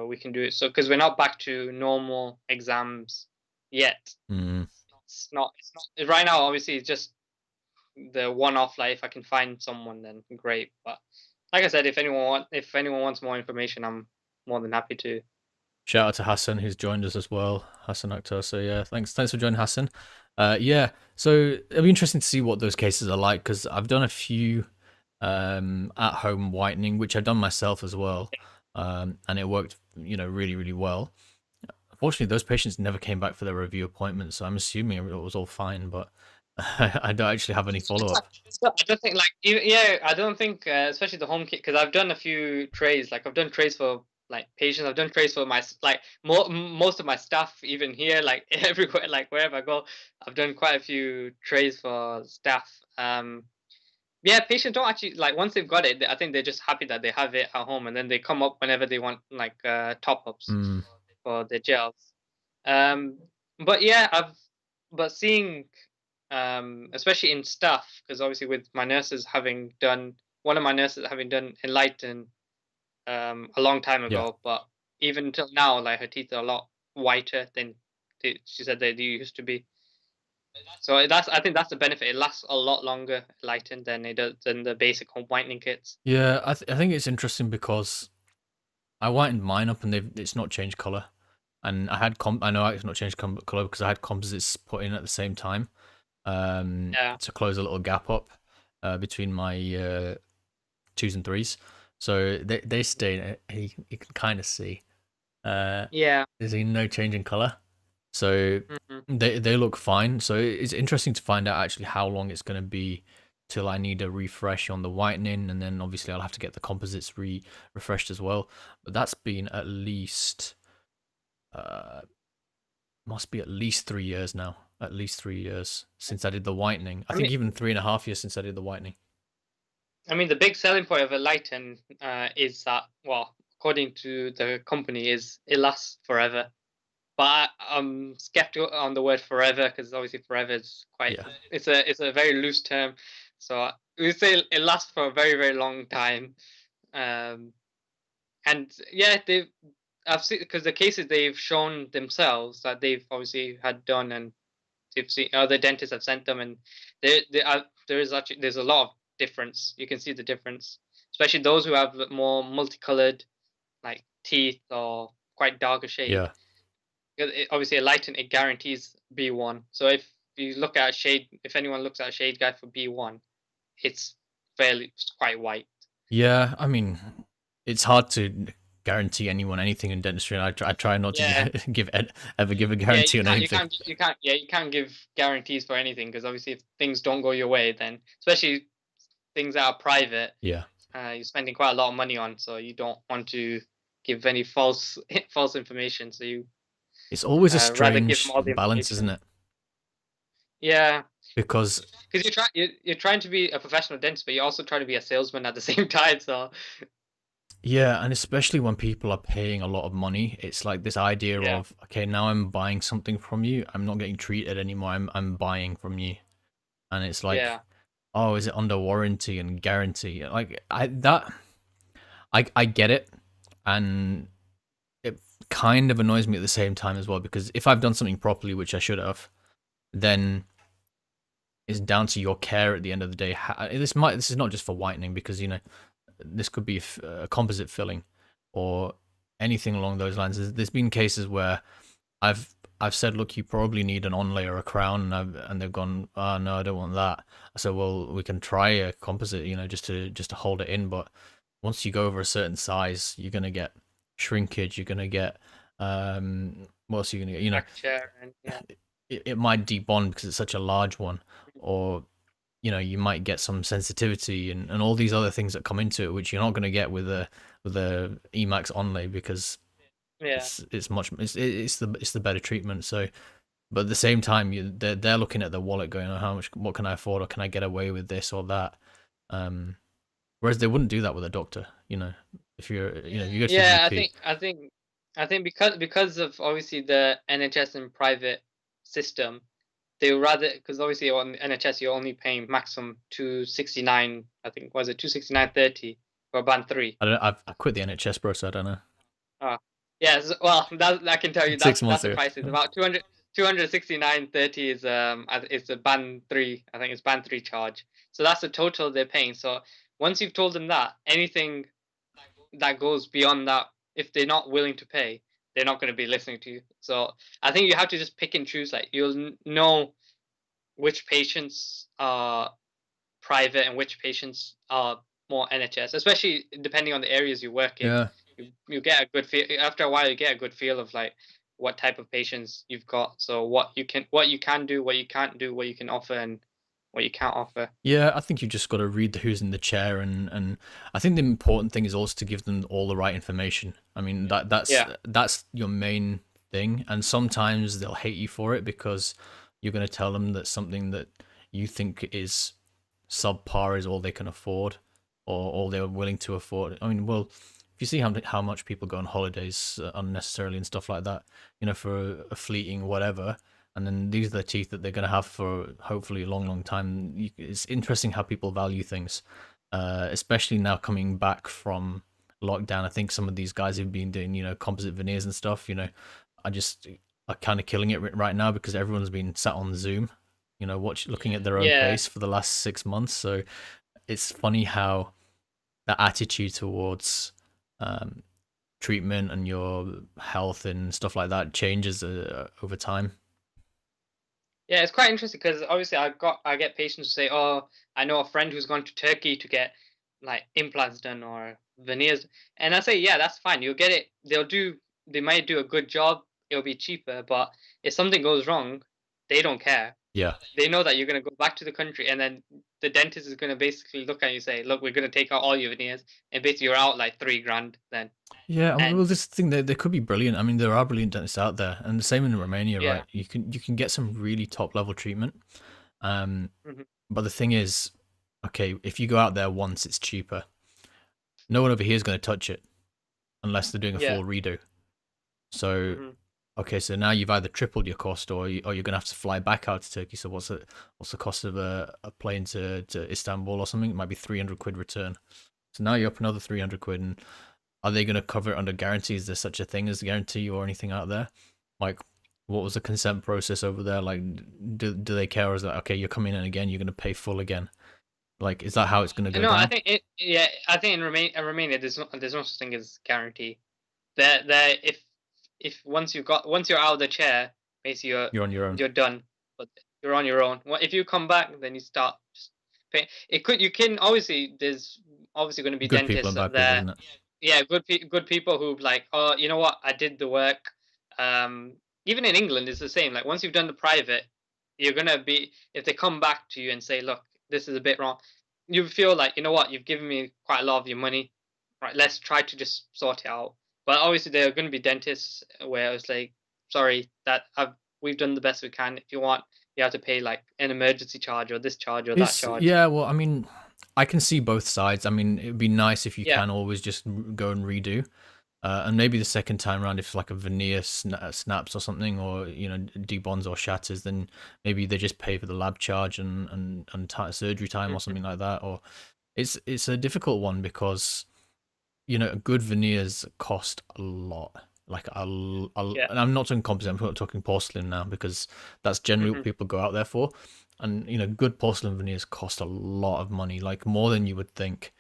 we can do it. So because we're not back to normal exams yet. Mm. It's not right now. Obviously, it's just the one-off. Like if I can find someone, then great. But like I said, if anyone wants more information, I'm more than happy to. Shout out to Hassan who's joined us as well, Hassan Akhtar. So yeah, thanks for joining, Hassan. Yeah, so it'll be interesting to see what those cases are like because I've done a few at home whitening, which I've done myself as well, and it worked, really well. Unfortunately, those patients never came back for their review appointment, so I'm assuming it was all fine, but I don't actually have any follow up. I don't think like yeah, I don't think especially the home kit because I've done a few trays. Like I've done trays for like patients. I've done trays for my like most of my staff even here like everywhere like wherever I go. I've done quite a few trays for staff. Yeah, patients don't actually like once they've got it. I think they're just happy that they have it at home, and then they come up whenever they want like top ups Mm, for the gels. Um, but yeah, I've but seeing especially in stuff because obviously with my nurses having done one of my nurses having done enlighten a long time yeah. ago, but even until now, like her teeth are a lot whiter than she said they used to be. So that's I think that's the benefit. It lasts a lot longer lightened than it does than the basic home whitening kits. Yeah, I think it's interesting because I whitened mine up and it's not changed color. And I know it's not changed color because I had composites put in at the same time Yeah, to close a little gap up between my twos and threes. So they stay. You can kind of see uh, yeah. there's no change in color. So Hmm. they look fine. So it's interesting to find out actually how long it's going to be till I need a refresh on the whitening, and then obviously I'll have to get the composites refreshed as well. But that's been at least uh, must be at least 3 years now. At least 3 years since I did the whitening. I I think mean, even 3.5 years since I did the whitening. the big selling point of a lighten is that, well, according to the company, is it lasts forever. But I'm skeptical on the word forever because obviously forever is quite Yeah, it's a very loose term. So we say it lasts for a very long time. Um, and yeah, I've seen because the cases they've shown themselves that they've obviously had done, and they've seen other dentists have sent them, and there is actually there's a lot of difference. You can see the difference, especially those who have more multicolored like teeth or quite darker shade. yeah, 'Cause obviously a lighten, it guarantees B1. So if anyone looks at a shade guide for B1, it's quite white. Yeah, I mean, it's hard to guarantee anyone anything in dentistry, and I try not to Yeah, ever give a yeah, guarantee on anything. you can't give guarantees for anything because obviously if things don't go your way, then especially things that are private, Yeah, you're spending quite a lot of money on, so you don't want to give any false false information. So you it's always a rather give them strange all the balance, isn't information. it? Yeah, Because because you're trying to be a professional dentist, but you're also trying to be a salesman at the same time. So yeah, and especially when people are paying a lot of money, it's like this idea yeah, of, okay, now I'm buying something from you. I'm not getting treated anymore. I'm buying from you, and it's like, yeah, oh, is it under warranty and guarantee? Like I get it, and it kind of annoys me at the same time as well, because if I've done something properly, which I should have, then it's down to your care at the end of the day. This is not just for whitening, because this could be a composite filling or anything along those lines. There's been cases where I've I've said, look, you probably need an onlay or a crown, and they've gone, oh no, I don't want that. I said, well, we can try a composite, just to hold it in, but once you go over a certain size, you're gonna get shrinkage. You're gonna get what else are you gonna get? fracture and yeah, It might debond because it's such a large one, or you might get some sensitivity and all these other things that come into it, which you're not going to get with a Emax onlay, because yeah, it's the better treatment. So, but at the same time, they're looking at their wallet, going, oh, what can I afford, or can I get away with this or that? Um, Whereas they wouldn't do that with a doctor. If you go to the yeah. GP. I think because of obviously the NHS and private system, they would rather, because obviously on NHS you're only paying maximum 269. I think was it 269.30 for band three. I don't. I quit the NHS, bro, so I don't know. Ah, yes. Well, that I can tell you 6 months that's the ago. price. It's about 269.30 is a band three. I think it's band three charge. So that's the total they're paying. So once you've told them that, anything that goes beyond that, if they're not willing to pay, they're not going to be listening to you. So I think you have to just pick and choose. Like you'll know which patients are private and which patients are more NHS, especially depending on the areas you work in. Yeah. You get a good feel after a while. You get a good feel of like what type of patients you've got. So what you can do, what you can't do, what you can offer, and what you can't offer. Yeah, I think you just got to read who's in the chair, and I think the important thing is also to give them all the right information. I mean, that's Yeah, that's your main thing, and sometimes they'll hate you for it because you're going to tell them that something that you think is subpar is all they can afford, or all they're willing to afford. I mean, well, if you see how much people go on holidays unnecessarily and stuff like that, for a fleeting whatever, and then these are the teeth that they're going to have for hopefully a long, long time. It's interesting how people value things, especially now coming back from lockdown. I think some of these guys who've been doing, composite veneers and stuff, I just are kind of killing it right now because everyone's been sat on Zoom, looking at their own yeah, face for the last 6 months. So it's funny how that attitude towards um, treatment and your health and stuff like that changes over time. yeah. It's quite interesting because obviously I get patients who say, "Oh, I know a friend who's gone to Turkey to get like implants done or veneers," and I say, "Yeah, that's fine. You'll get it. They might do a good job. It'll be cheaper, but if something goes wrong, they don't care. Yeah. They know that you're going to go back to the country, and then the dentist is going to basically look at you and say, "Look, we're going to take out all your veneers," and basically you're out like 3 grand then. Yeah, well, And this thing they could be brilliant. I mean, there are brilliant dentists out there, and the same in Romania, yeah, right? You can get some really top level treatment. Um, hmm but the thing is, okay, if you go out there once, it's cheaper. No one over here is going to touch it unless they're doing a yeah, full redo. So, hmm okay, so now you've either tripled your cost, or you're going to have to fly back out to Turkey. So what's the cost of a plane to Istanbul or something? It might be 300 quid return. So now you're up another 300 quid, and are they going to cover it under guarantee? Is there such a thing as a guarantee or anything out there? Like, what was the consent process over there? Like, do they care? Or is that, okay, you're coming in again, you're going to pay full again? Like, is that how it's going to go no, I down? think it. Yeah, I think in Romania, there's no such thing as guarantee. That if if once you're out of the chair, basically You're on your own. you're done. But you're on your own. If you come back, then you start just pay. You can obviously there's obviously going to be Good people dentists and bad people, there. isn't it? Yeah, good people who like, oh, you know what, I did the work. Um, Even in England, it's the same. Like once you've done the private, you're gonna be if they come back to you and say, look, this is a bit wrong, you feel like, you know what, you've given me quite a lot of your money, right? Let's try to just sort it out. But obviously, there are going to be dentists where it's like, sorry, we've done the best we can. If you want, you have to pay like an emergency charge or this charge or that It's charge. yeah. Well, I mean, I can see both sides. I mean, it'd be nice if you Yeah. can always just go and redo. And maybe the second time around, if like a veneer snaps or something, or debonds or shatters, then maybe they just pay for the lab charge and surgery time or Mhm. something like that. Or it's a difficult one because good veneers cost a lot. Like Yeah. and I'm not talking composite. I'm talking porcelain now because that's generally what Hmm. people go out there for. And good porcelain veneers cost a lot of money, like more than you would think,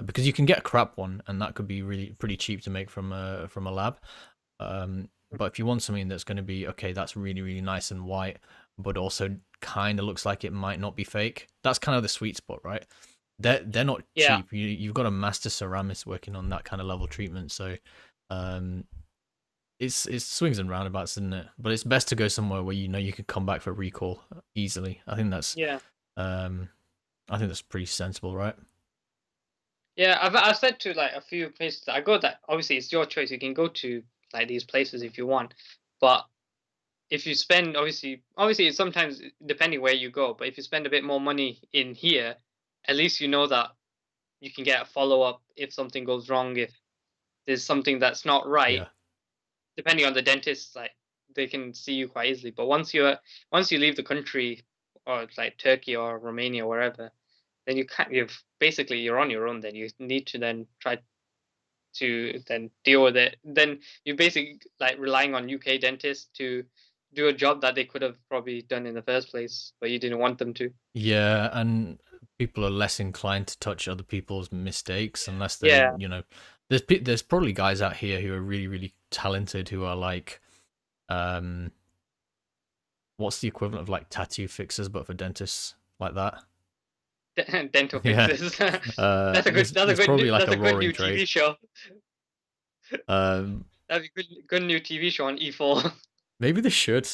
because you can get a crap one, and that could be really pretty cheap to make from a lab. But if you want something that's going to be okay, that's really really nice and white, but also kind of looks like it might not be fake. That's kind of the sweet spot, right? They're not Yeah. cheap. You've got a master ceramist working on that kind of level treatment, so um, it's swings and roundabouts, isn't it? But it's best to go somewhere where you can come back for recall easily. Yeah. Um, I think that's pretty sensible, right? Yeah, I've said to like a few places that I go that obviously it's your choice. You can go to like these places if you want, but if you spend obviously it's sometimes depending where you go, but if you spend a bit more money in here, at least you know that you can get a follow up if something goes wrong, if there's something that's not right. Yeah, Depending on the dentist, like they can see you quite easily. But once you leave the country or it's like Turkey or Romania, wherever, then you can't. You're on your own. Then you need to then try to then deal with it. Then you're basically like relying on UK dentists to do a job that they could have probably done in the first place, but you didn't want them to. yeah, and people are less inclined to touch other people's mistakes unless they're Yeah. there's probably guys out here who are really really talented who are like um what's the equivalent of like tattoo fixers but for dentists like that. Dental Yeah. fixes. That's a good. That's a There's probably good. like That's a a good roaring new TV trade. show. Um, That'd be good new TV show on E4. Maybe they should.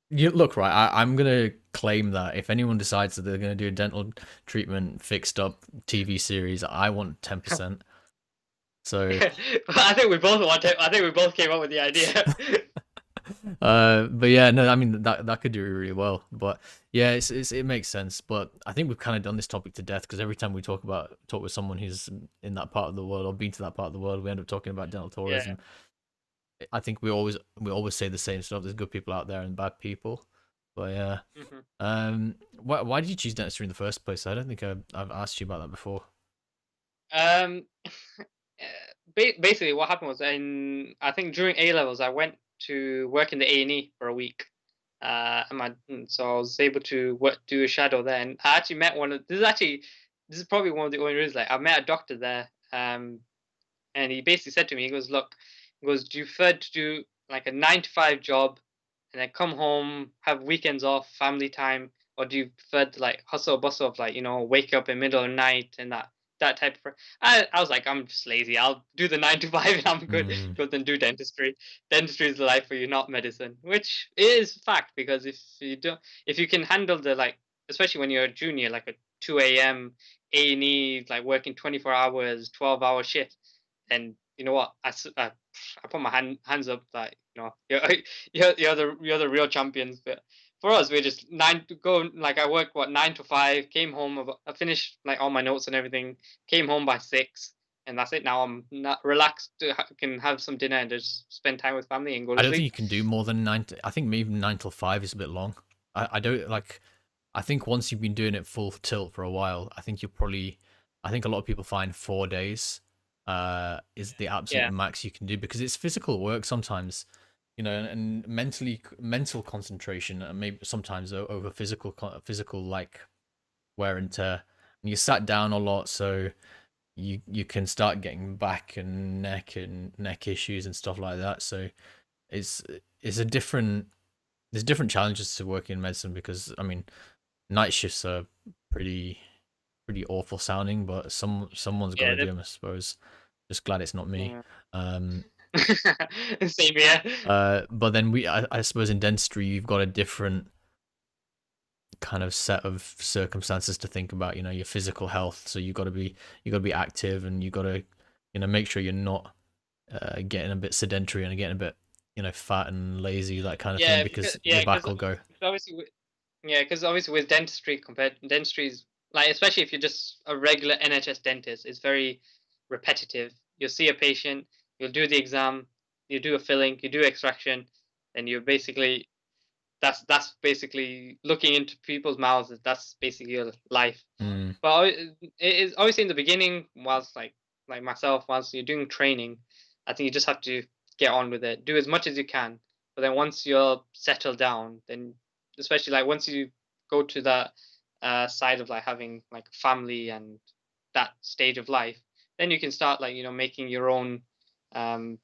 You look right. I'm gonna claim that if anyone decides that they're gonna do a dental treatment fixed up TV series, I want 10%. So, I think we both want it. I think we both came up with the idea. but yeah, no, I mean that could do really well. But yeah, it makes sense. But I think we've kind of done this topic to death because every time we talk with someone who's in that part of the world or been to that part of the world, we end up talking about dental Yeah. tourism. I think we always say the same stuff. There's good people out there and bad people. But yeah. Hmm. Why did you choose dentistry in the first place? I don't think I've asked you about that before. Um, Basically, what happened was I think during A levels, I went to work in the A&E for a week. So I was able to do a shadow there, and I actually met one of. This is probably one of the only reasons. Like I met a doctor there, and he basically said to me, he goes, "Look, he goes, do you prefer to do like a 9 to 5 job, and then come home, have weekends off, family time, or do you prefer to like hustle bustle of like wake up in middle of the night and that type of?" I was like, I'm just lazy. I'll do the 9 to 5 and I'm good. Hmm. Go then do dentistry. Dentistry is the life for you, not medicine, which is fact because if you can handle the like, especially when you're a junior, like a 2 a.m. A&E, like working 24 hours, 12-hour shift, and you know what? I put my hands up like you're the real champions. But for us, we're just nine to go. Like I worked 9 to 5, came home. I finished like all my notes and everything. Came home by 6, and that's it. Now I'm not relaxed. Can have some dinner and just spend time with family and go I to don't think sleep. you can do more than I think maybe 9 till 5 is a bit long. I don't like. I think once you've been doing it full tilt for a while, I think you'll probably. I think a lot of people find 4 days is the absolute Yeah, max you can do because it's physical work sometimes, and mental concentration and maybe sometimes over physical like wear and tear. And you sat down a lot, so you can start getting back and neck issues and stuff like that. So it's it's a different there's different challenges to working in medicine because I mean night shifts are pretty pretty awful sounding, but someone's got Yeah, to do them, I suppose. Just glad it's not me. yeah. Um, Same here. but then I suppose in dentistry you've got a different kind of set of circumstances to think about. You know, your physical health, so you got to be active, and you got to make sure you're not getting a bit sedentary and getting a bit fat and lazy, that kind of thing, Yeah, because your yeah, back will go. obviously, yeah, because obviously with dentistry compared dentistry is like, especially if you're just a regular NHS dentist, it's very repetitive. You'll see a patient, you'll do the exam, you do a filling, you do extraction, and you're basically that's basically looking into people's mouths. That's basically your life. Mm, But it is obviously in the beginning, whilst like myself, whilst you're doing training, I think you just have to get on with it. Do as much as you can. But then once you're settled down, then especially like once you go to that side of like having like family and that stage of life, then you can start like making your own um,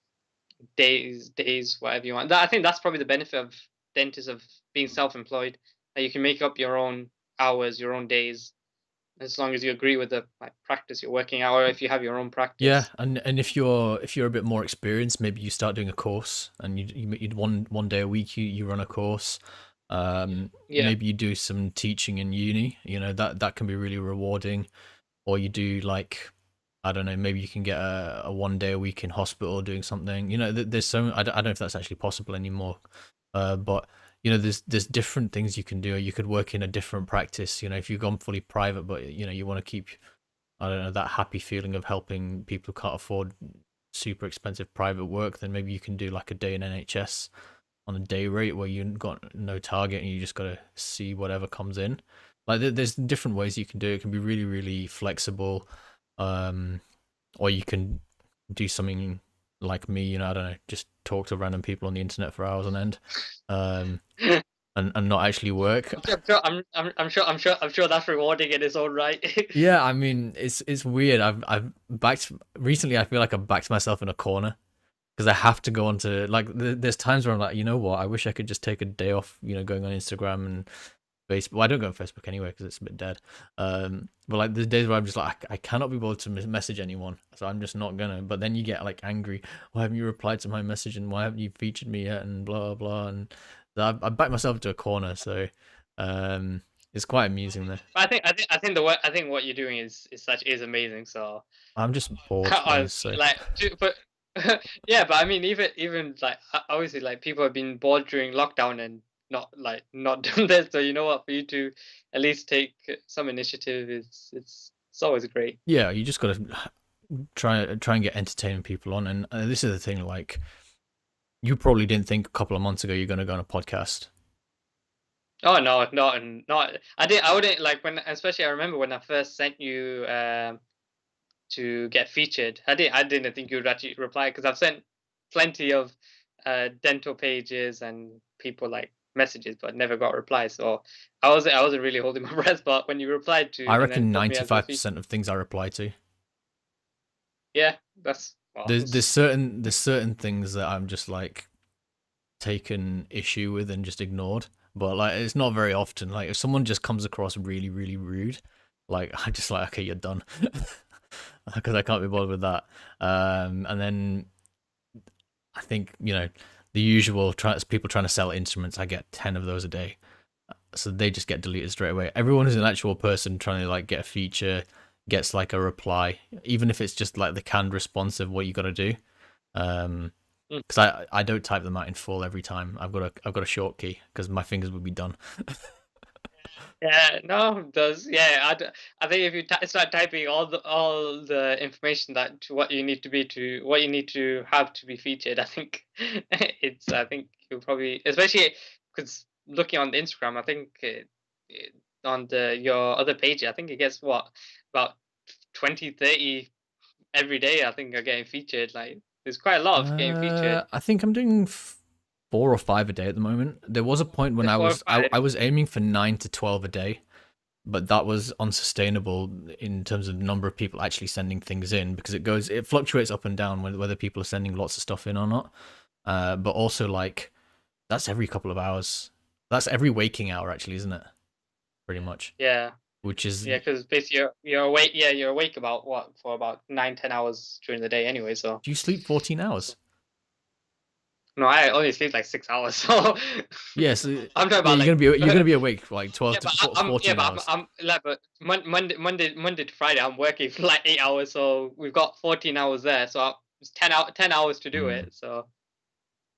days whatever you want. I think that's probably the benefit of dentists of being self-employed. That you can make up your own hours, your own days, as long as you agree with the like practice you're working out, or if you have your own yeah, practice. and if you're a bit more experienced, maybe you start doing a course, and you'd one day a week you run a course. Yeah. Maybe you do some teaching in uni. That can be really rewarding. Or you do like, I don't know, maybe you can get a one day a week in hospital doing something. There's so I don't know if that's actually possible anymore. But there's different things you can do. You could work in a different practice. If you've gone fully private, but you want to keep, I don't know, that happy feeling of helping people who can't afford super expensive private work, then maybe you can do like a day in NHS on a day rate where you got no target and you just got to see whatever comes in. Like there's different ways you can do it. It can be really, really flexible. Um, or you can do something like me, I don't know, just talk to random people on the internet for hours on end. Um, and not actually work. I'm sure that's rewarding in its own right. Yeah, I mean, it's weird. I've backed recently. I feel like I've backed myself in a corner because I have to go on to like. There's times where I'm like, you know what? I wish I could just take a day off. Going on Instagram and Facebook. Well, I don't go on Facebook anyway because it's a bit dead. But like there's days where I'm just like, I cannot be bothered to message anyone, so I'm just not gonna. But then you get like angry. Why haven't you replied to my message? And why haven't you featured me yet? And blah blah. And I backed myself into a corner. So it's quite amusing there. I think what you're doing is amazing. So I'm just bored, honestly, honestly. like, but yeah, but I mean, even like obviously, like people have been bored during lockdown and not done this. So you know what, for you to at least take some initiative is it's always great. Yeah, you just gotta try and get entertaining people on. And this is the thing, like you probably didn't think a couple of months ago you're gonna go on a podcast. Oh no, not. I wouldn't like when, especially I remember when I first sent you to get featured. I didn't think you would actually reply because I've sent plenty of dental pages and people like messages, but never got replies. So I wasn't really holding my breath. But when you replied to I and then reckon put me as a feature, 95% of things I reply to. yeah, that's well, There's certain things that I'm just like taken issue with and just ignored. But like it's not very often. Like if someone just comes across really, really rude, like I just like, okay, you're done. Because I can't be bothered with that. And then I think, the usual people trying to sell instruments, I get 10 of those a day. So they just get deleted straight away. Everyone who's an actual person trying to like get a feature gets like a reply, even if it's just like the canned response of what you got to do. mm, Because I don't type them out in full every time. I've got a short key because my fingers would be done. yeah, no, it does yeah. I think if you start typing all the information that to what you need to be to what you need to have to be featured, I think I think you'll probably, especially because looking on the Instagram, I think on the your other page, I think it gets what about 20, 30 every day. I think are getting featured. Like there's quite a lot of getting featured. I think I'm doing 4 or 5 a day at the moment. There was a point when The I four or was I, five. I was aiming for 9 to 12 a day, but that was unsustainable in terms of the number of people actually sending things in because it fluctuates up and down whether people are sending lots of stuff in or not. but also like that's every couple of hours. That's every waking hour, actually, isn't it? Pretty much. Yeah. Which is, Yeah, because basically you're awake. Yeah, you're awake about what for about 9-10 hours during the day anyway. So, do you sleep 14 so hours? no, I only sleep like 6 hours. So Yes. I'm talking Yeah, about like you're gonna be awake for like 12 yeah, to but I'm yeah, 14 but hours. I'm like but Monday to Friday I'm working for like 8 hours. So we've got 14 hours there. So it's 10 hours to do Mm. it. So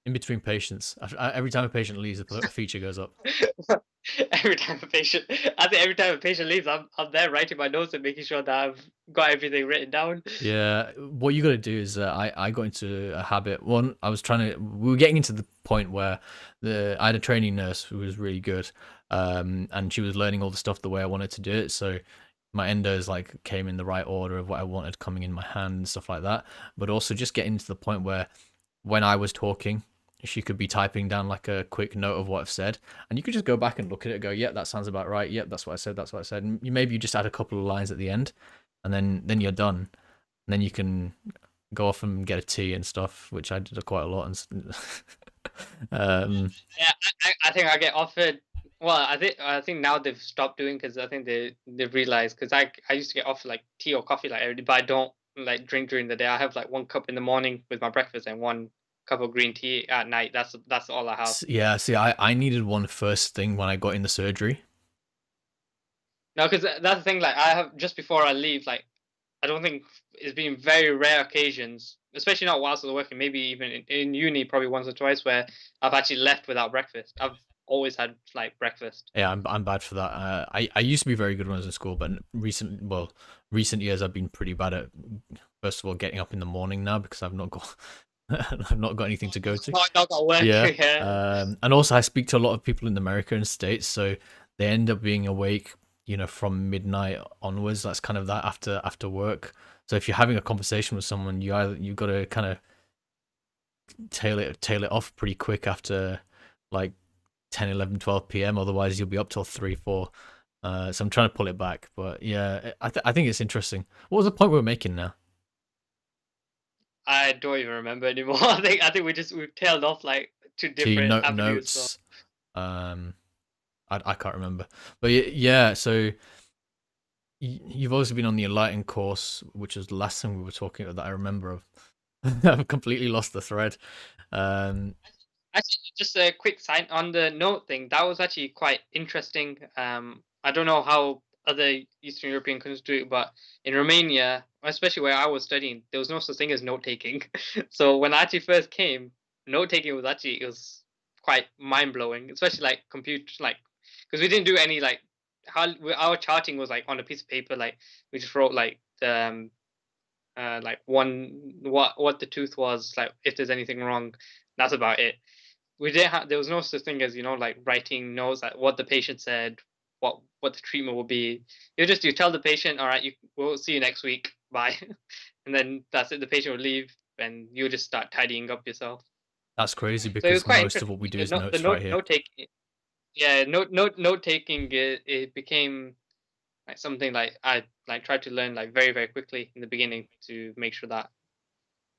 In between patients, every time a patient leaves, a feature goes up. every time a patient, I think every time a patient leaves, I'm there writing my notes and making sure that I've got everything written down. Yeah, what you got to do is I got into a habit. One, I was trying to. We were getting into the point where I had a training nurse who was really good, and she was learning all the stuff the way I wanted to do it. So my endos like came in the right order of what I wanted coming in my hand and stuff like that. But also just getting to the point where when I was talking, she could be typing down like a quick note of what I've said, and you could just go back and look at it and go, "Yep, that sounds about right. Yep, that's what I said. That's what I said." And maybe you just add a couple of lines at the end, and then you're done. And then you can go off and get a tea and stuff, which I did quite a lot. And Yeah, I think I get offered. Well, I think now they've stopped doing because I think they've realized because I used to get offered like tea or coffee like every day, but I don't like drink during the day. I have like one cup in the morning with my breakfast and one cup of green tea at night. That's all I have. yeah, see, I needed one first thing when I got in the surgery. No, because that's the thing. Like I have just before I leave, like I don't think it's been very rare occasions, especially not whilst I was working. Maybe even in uni, probably once or twice where I've actually left without breakfast. I've always had like breakfast. Yeah, I'm bad for that. I used to be very good when I was in school, but recent years I've been pretty bad at first of all getting up in the morning now because I've not got I've not got anything to go to. Not got work. Yeah. Yeah. And also I speak to a lot of people in America and States, so they end up being awake, from midnight onwards. That's kind of that after work. So if you're having a conversation with someone, you got to kind of tail it off pretty quick after like 10, 11, 12 p.m. Otherwise, you'll be up till 3, 4. So I'm trying to pull it back, but yeah, I think it's interesting. What was the point we were making now? I don't even remember anymore. I think we've tailed off like two To different avenues. So notes. Um, I can't remember, but yeah. So you've also been on the Enlightened course, which was the last thing we were talking about that I remember of. I've completely lost the thread. Um, actually, just a quick sign on the note thing. That was actually quite interesting. I don't know how other Eastern European countries do it, but in Romania, especially where I was studying, there was no such thing as note taking. So when I actually first came, note taking was actually it was quite mind blowing, especially like computer like because we didn't do any like our charting was like on a piece of paper. Like we just wrote like one what the tooth was like if there's anything wrong. That's about it. We didn't have there was no such thing as like writing notes like what the patient said, what the treatment will be. You tell the patient, all right, we'll see you next week, bye. And then that's it. The patient will leave and you just start tidying up yourself. that's crazy So it was because quite most of interesting. what we do The is note the notes right note here. note taking, yeah, note taking, it became like something like I like tried to learn like very very quickly in the beginning to make sure that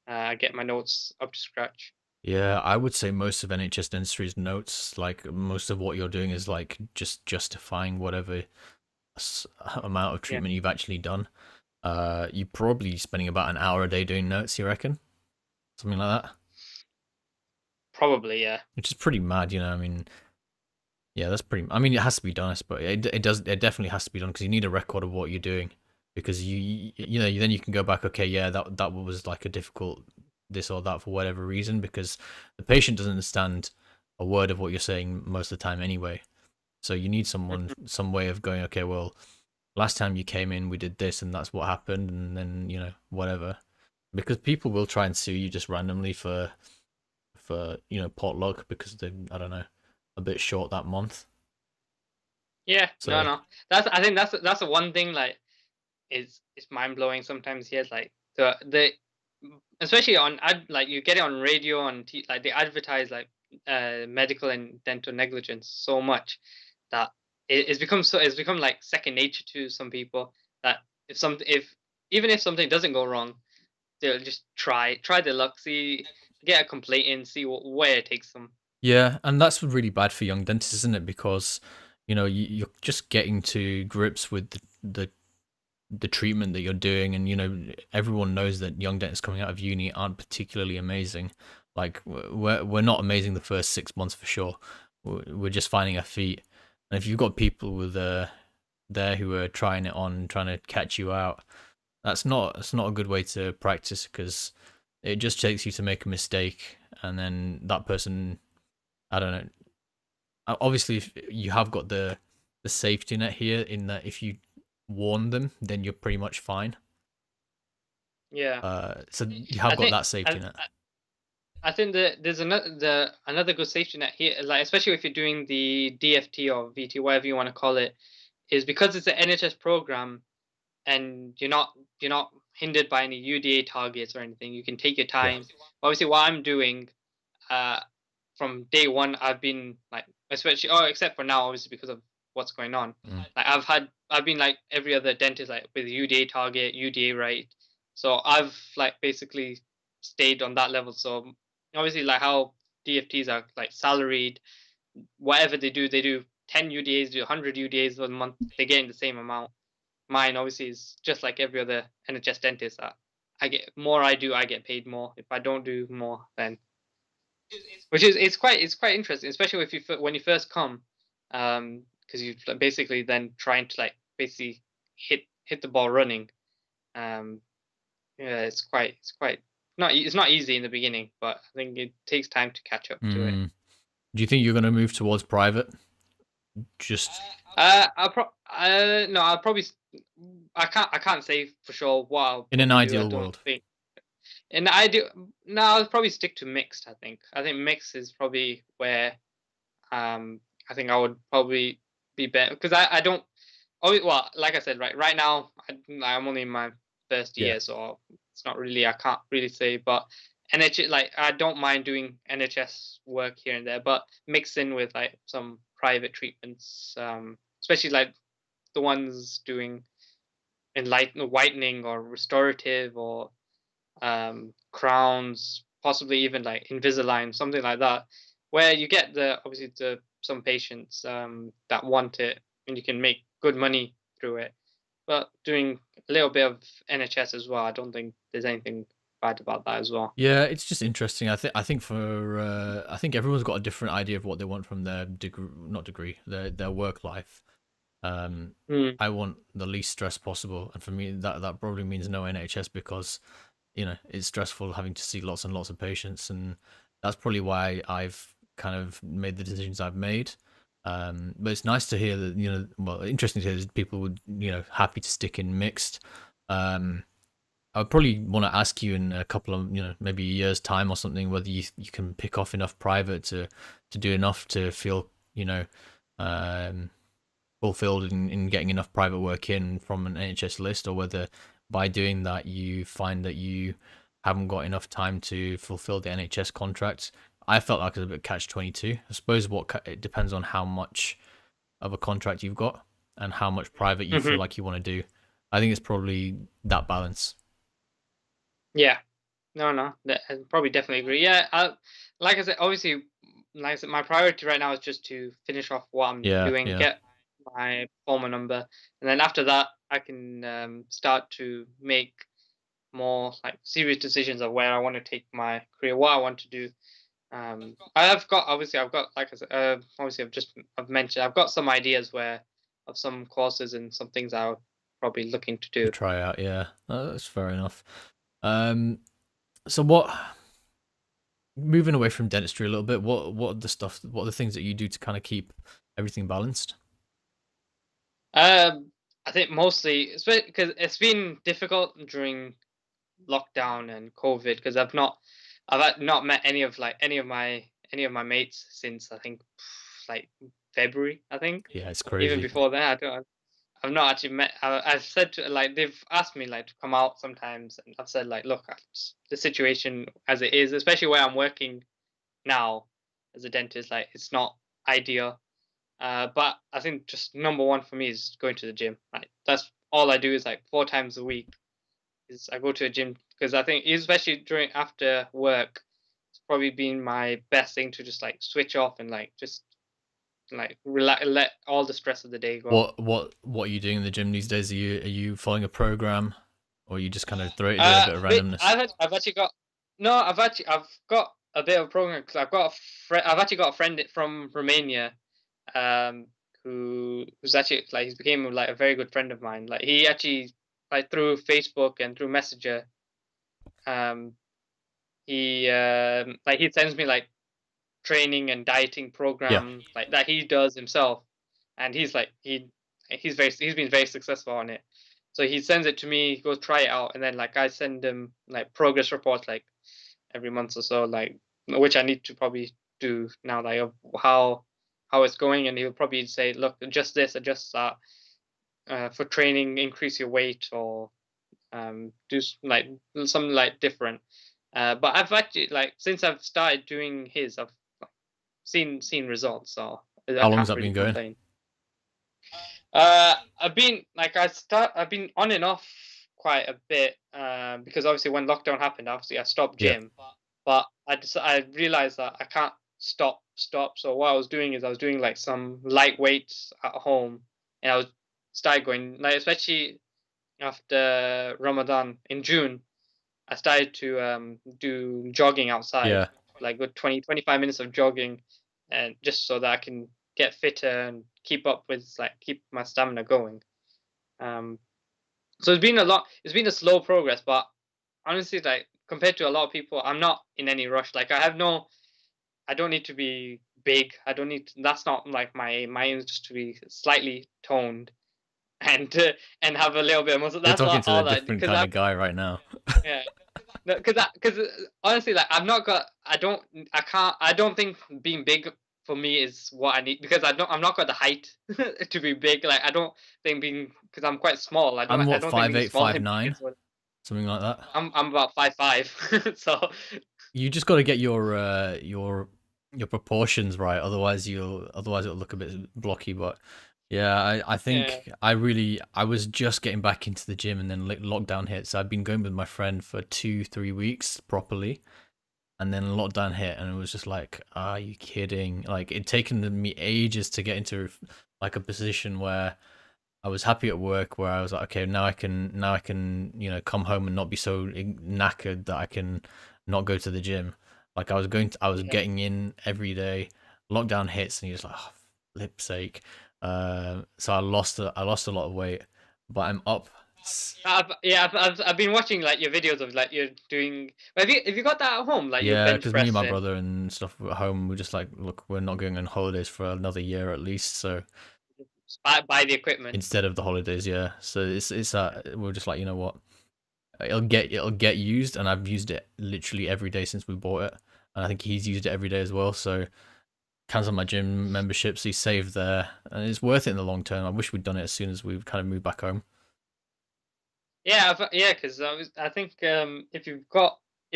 I get my notes up to scratch. Yeah, I would say most of NHS dentistry's notes, like most of what you're doing is like just justifying whatever amount of Yeah, treatment you've actually done. You're probably spending about an hour a day doing notes, you reckon? Something like that? probably, yeah. Which is pretty mad, I mean, yeah, that's pretty. I mean, it has to be done, but it does. It definitely has to be done because you need a record of what you're doing, because then you can go back. Okay, yeah, that was like a difficult this or that for whatever reason, because the patient doesn't understand a word of what you're saying most of the time anyway. So you need some way of going. Okay, well, last time you came in, we did this, and that's what happened, and then whatever, because people will try and sue you just randomly for potluck because they, I don't know, a bit short that month. Yeah, no, So no. I think that's the one thing like is mind blowing sometimes here. Like the especially on like you get it on radio on like they advertise like medical and dental negligence so much that it's become like second nature to some people that if even if something doesn't go wrong they'll just try their luck, see get a complaint in, see where it takes them. Yeah, and that's really bad for young dentists, isn't it? Because you're just getting to grips with the treatment that you're doing, and everyone knows that young dentists coming out of uni aren't particularly amazing. Like we're not amazing the first 6 months for sure. We're just finding our feet, and if you've got people with there who are trying it on, trying to catch you out, that's not a good way to practice, because it just takes you to make a mistake, and then that person, I don't know. Obviously, if you have got the safety net here, in that if you warn them, then you're pretty much fine. Yeah, So you have I got think that safety net. I think that there's another good safety net here, like especially if you're doing the DFT or VT, whatever you want to call it, is because it's an NHS program and you're not hindered by any UDA targets or anything. You can take your Yeah. time. Obviously, what I'm doing, uh, from day one, I've been like, especially, oh, except for now, obviously because of what's going on. Mm. Like I've been like every other dentist, like with UDA target, UDA rate. So I've like basically stayed on that level. So obviously, like how DFTs are like salaried, whatever they do 10 UDAs, do 100 UDAs a month, they're getting the same amount. Mine obviously is just like every other NHS dentist. I get more I do, I get paid more. If I don't do more, then which is it's quite interesting, especially if when you first come, because you basically then trying to like basically hit the ball running. Um, yeah, it's quite not it's not easy in the beginning, but I think it takes time to catch up to it. Mm. Do you think you're going to move towards private? Just No, I'll probably I can't say for sure what I'll in an probably do. I ideal don't world. think. And I do no, I'll probably stick to mixed. I think mixed is probably where I think I would probably be better because I don't. Oh well, like I said, right now I'm only in my first Yeah. year, so it's not really I can't really say. But NHS, like I don't mind doing NHS work here and there, but mix in with like some private treatments, especially like the ones doing whitening or restorative or crowns, possibly even like Invisalign, something like that, where you get obviously some patients that want it and you can make good money through it. But doing a little bit of NHS as well, I don't think there's anything bad about that as well. Yeah, it's just interesting. I think everyone's got a different idea of what they want from their degree, not degree, their work life. Um, Mm. I want the least stress possible, and for me, that probably means no NHS, because it's stressful having to see lots and lots of patients, and that's probably why I've kind of made the decisions I've made. But it's nice to hear that, well, interesting to hear that people would, happy to stick in mixed. Um, I would probably want to ask you in a couple of, maybe a year's time or something, whether you can pick off enough private to do enough to feel, um, fulfilled in getting enough private work in from an NHS list, or whether by doing that you find that you haven't got enough time to fulfill the NHS contract. I felt like it was a bit catch-22. I suppose it depends on how much of a contract you've got and how much private you feel Hmm. like you want to do. I think it's probably that balance. Yeah. No, no, I probably definitely agree. Yeah, like I said, obviously, like I said, my priority right now is just to finish off what I'm Yeah, doing, yeah. get my former number, and then after that, I can start to make more like serious decisions of where I want to take my career, what I want to do. I've got like I said, obviously I've mentioned I've got some ideas where of some courses and some things I'll probably looking to To do. try out, yeah. That's fair enough. Um, so moving away from dentistry a little bit, what are the things that you do to kind of keep everything balanced? Um, I think mostly because it's been difficult during lockdown and COVID because not met any of my mates since I think like February. I think Yeah, it's even crazy. before that, I've not actually met. I've said like they've asked me like to come out sometimes, and I've said like, look, the situation as it is, especially where I'm working now as a dentist, like it's not ideal. But I think just number one for me is going to the gym. Like that's all I do is like 4 times a week is I go to a gym because I think especially during after work, probably been my best thing to just like switch off and like just like relax, let all the stress of the day go. What are you doing in the gym these days? Are you following a program, or you just kind of doing a bit of randomness? I've actually got no, I've got a bit of a program because I've actually got a friend from Romania, um, who's actually like he's became like a very good friend of mine. Like he actually like through Facebook and through Messenger, um, he sends me like training and dieting Yeah. program like that he does himself, and he's been very successful on it. So he sends it to me, go try it out, and then like I send him like progress reports like every month or so, like which I need to probably do now, like of how it's going, and he'll probably say, look, adjust this, adjust that, for training, increase your weight, or do like something like different. But I've actually like since I've started doing his, I've seen results, so I How long has can't that really been going? complain. I've been like I've been on and off quite a bit, because obviously when lockdown happened, obviously I stopped Yeah. gym, but I realized that I can't stop. So what I was doing is I was doing like some light weights at home, and I was started going like especially after Ramadan in June, I started to do jogging outside, Yeah. like good 20-25 minutes of jogging, and just so that I can get fitter and keep up with like keep my stamina going. Um, so it's been a lot. It's been a slow progress, but honestly, like compared to a lot of people, I'm not in any rush. Like I don't need to be big. I don't need. That's not like my aim is just to be slightly toned and have a little bit of muscle. You're That's talking to the all that different because kind I of guy right now. yeah. No, because honestly, like I can't, I don't think being big for me is what I need because I'm not got the height to be big. Like I don't think being because I'm quite small. I'm I what, don't think five being eight, small five and big nine, is what something like that. I'm about 5'5", so You just got to get your proportions right, otherwise it'll look a bit blocky. But yeah, I yeah, think I was just getting back into the gym, and then lockdown hit. So I've been going with my friend for 2-3 weeks properly, and then lockdown hit, and it was just like, are you kidding? Like it'd taken me ages to get into like a position where I was happy at work, where I was like, okay, now I can come home and not be so knackered that I can not go to the gym. Like I was yeah. getting in every day. Lockdown hits, and you're just like, oh, flip sake. So I lost a lot of weight, but I'm up. I've been watching like your videos of like you're doing. Have you got that at home? Like you Yeah, bench because me and my pressing brother and stuff at home, we're just like, look, we're not going on holidays for another year at least. So buy the equipment. instead of the holidays, yeah. So it's we're just like, you know what? It'll get used, and I've used it literally every day since we bought it, and I think he's used it every day as well. So cancel my gym memberships, he saved there, and it's worth it in the long term. I wish we'd done it as soon as we kind of moved back home. Yeah, because I think if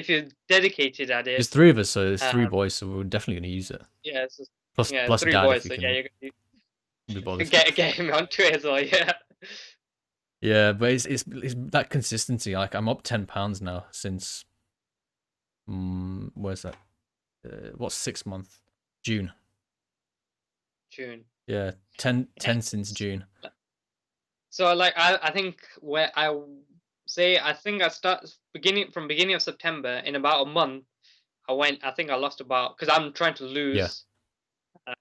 you're dedicated at There's it, three of us, so there's three um, boys, so we're definitely gonna use it. yeah, yeah, Plus three dad if boys, you so yeah, can you be bothered. get him onto it as well. Yeah, Yeah, but it's that consistency. Like I'm up 10 pounds now since where's that? What's 6 month? June. June. Yeah, 10 since June. So like I think where say I think I start beginning of September in about a month. I think I lost about because I'm trying to Yeah. lose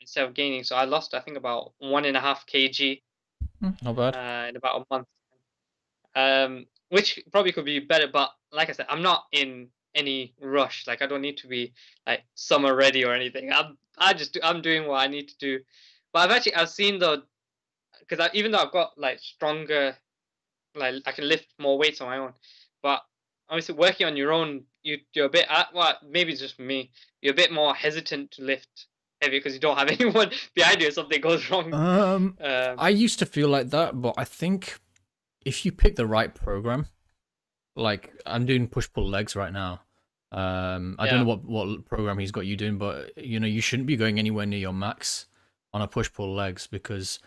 instead of gaining. So I lost I think about 1.5 kg Not bad. in about a month. Which probably could be better, but like I said, I'm not in any rush. Like I don't need to be like summer ready or anything. I'm doing what I need to do. But I've seen though because even though I've got like stronger, like I can lift more weights on my own, but obviously working on your own, you're a bit well maybe it's just me. You're a bit more hesitant to lift heavy because you don't have anyone behind you if something goes wrong. Um, Um, I used to feel like that, but I think if you pick the right program, like I'm doing push pull legs right now. I don't yeah, know what program he's got you doing, but you shouldn't be going anywhere near your max on a push pull legs because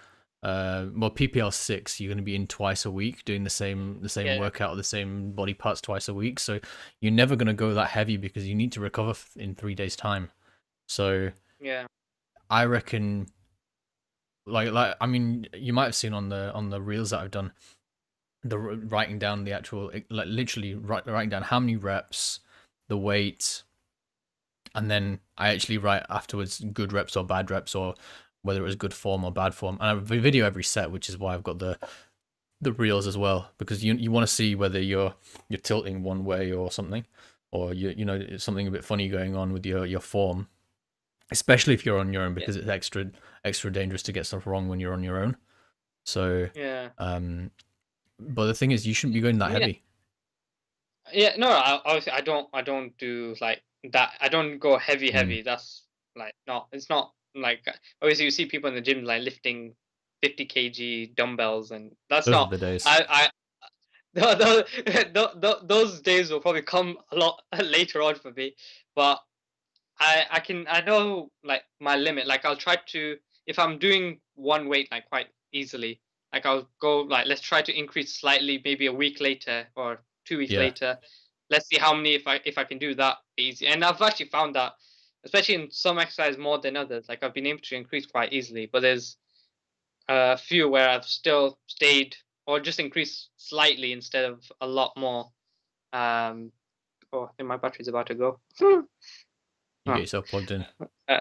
well, PPL 6, you're going to be in twice a week doing the same Yeah, workout or the same body parts twice a week. So you're never going to go that heavy because you need to recover in 3 days time. So yeah, I reckon, like I mean, you might have seen on the reels that I've done, writing down the actual, like literally writing down how many reps, the weight, and then I actually write afterwards good reps or bad reps, or whether it was good form or bad form. And I video every set, which is why I've got the reels as well, because you want to see whether you're tilting one way or something, or it's something a bit funny going on with your form, especially if you're on your own, yeah, because it's extra dangerous to get stuff wrong when you're on your own. So yeah. but the thing is, you shouldn't be going I that mean, heavy. yeah. No, obviously, I don't do like that. I don't go heavy, Mm. heavy. That's like not. It's not like obviously you see people in the gym like lifting 50 kg dumbbells, and that's Those are not. the days. I those days will probably come a lot later on for me, but I know like my limit. Like I'll try to, if I'm doing one weight like quite easily, like I'll go like let's try to increase slightly maybe a week later or 2 weeks Yeah. later. Let's see how many if I can do that easy. And I've actually found that especially in some exercise more than others, like I've been able to increase quite easily. But there's a few where I've still stayed or just increased slightly instead of a lot more. Um, oh, I think my battery's about to go. You get Oh. yourself plugged in. Uh,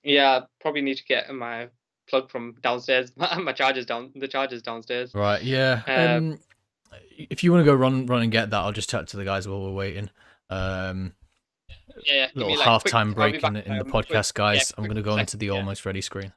Yeah, probably need to get my plug from downstairs. My charger's down. The charger's downstairs. Right. Yeah. Uh, If you want to go run and get that, I'll just chat to the guys while we're waiting. Um, yeah, yeah. Give little me like quick. halftime I'll be break in back. the Quick. podcast, Yeah, guys. I'm quick gonna go into second. the Yeah. almost ready screen.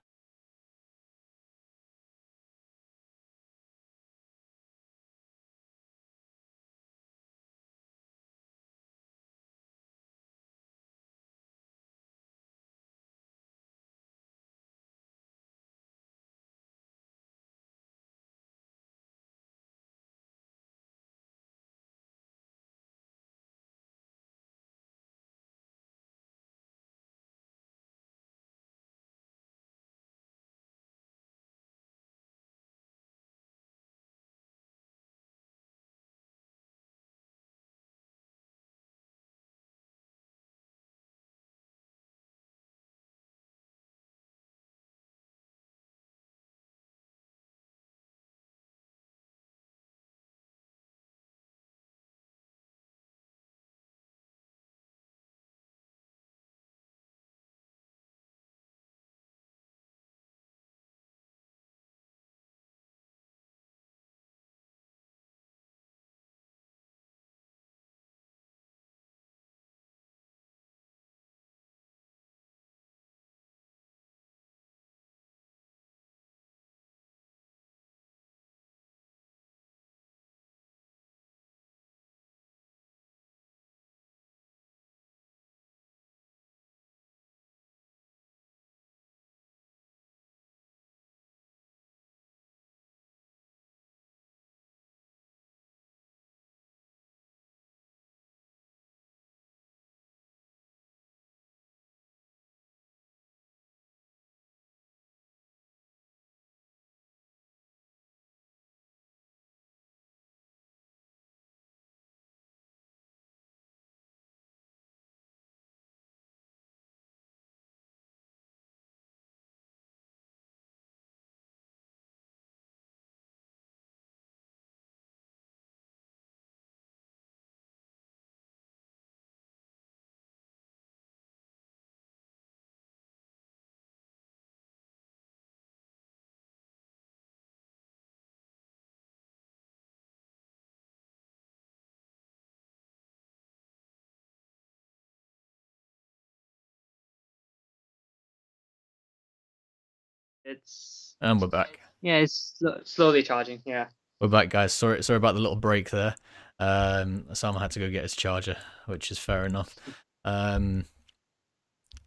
It's And we're back. yeah. It's slowly charging. Yeah. We're back, guys. Sorry about the little break there. Osama had to go get his charger, which is fair enough. Um,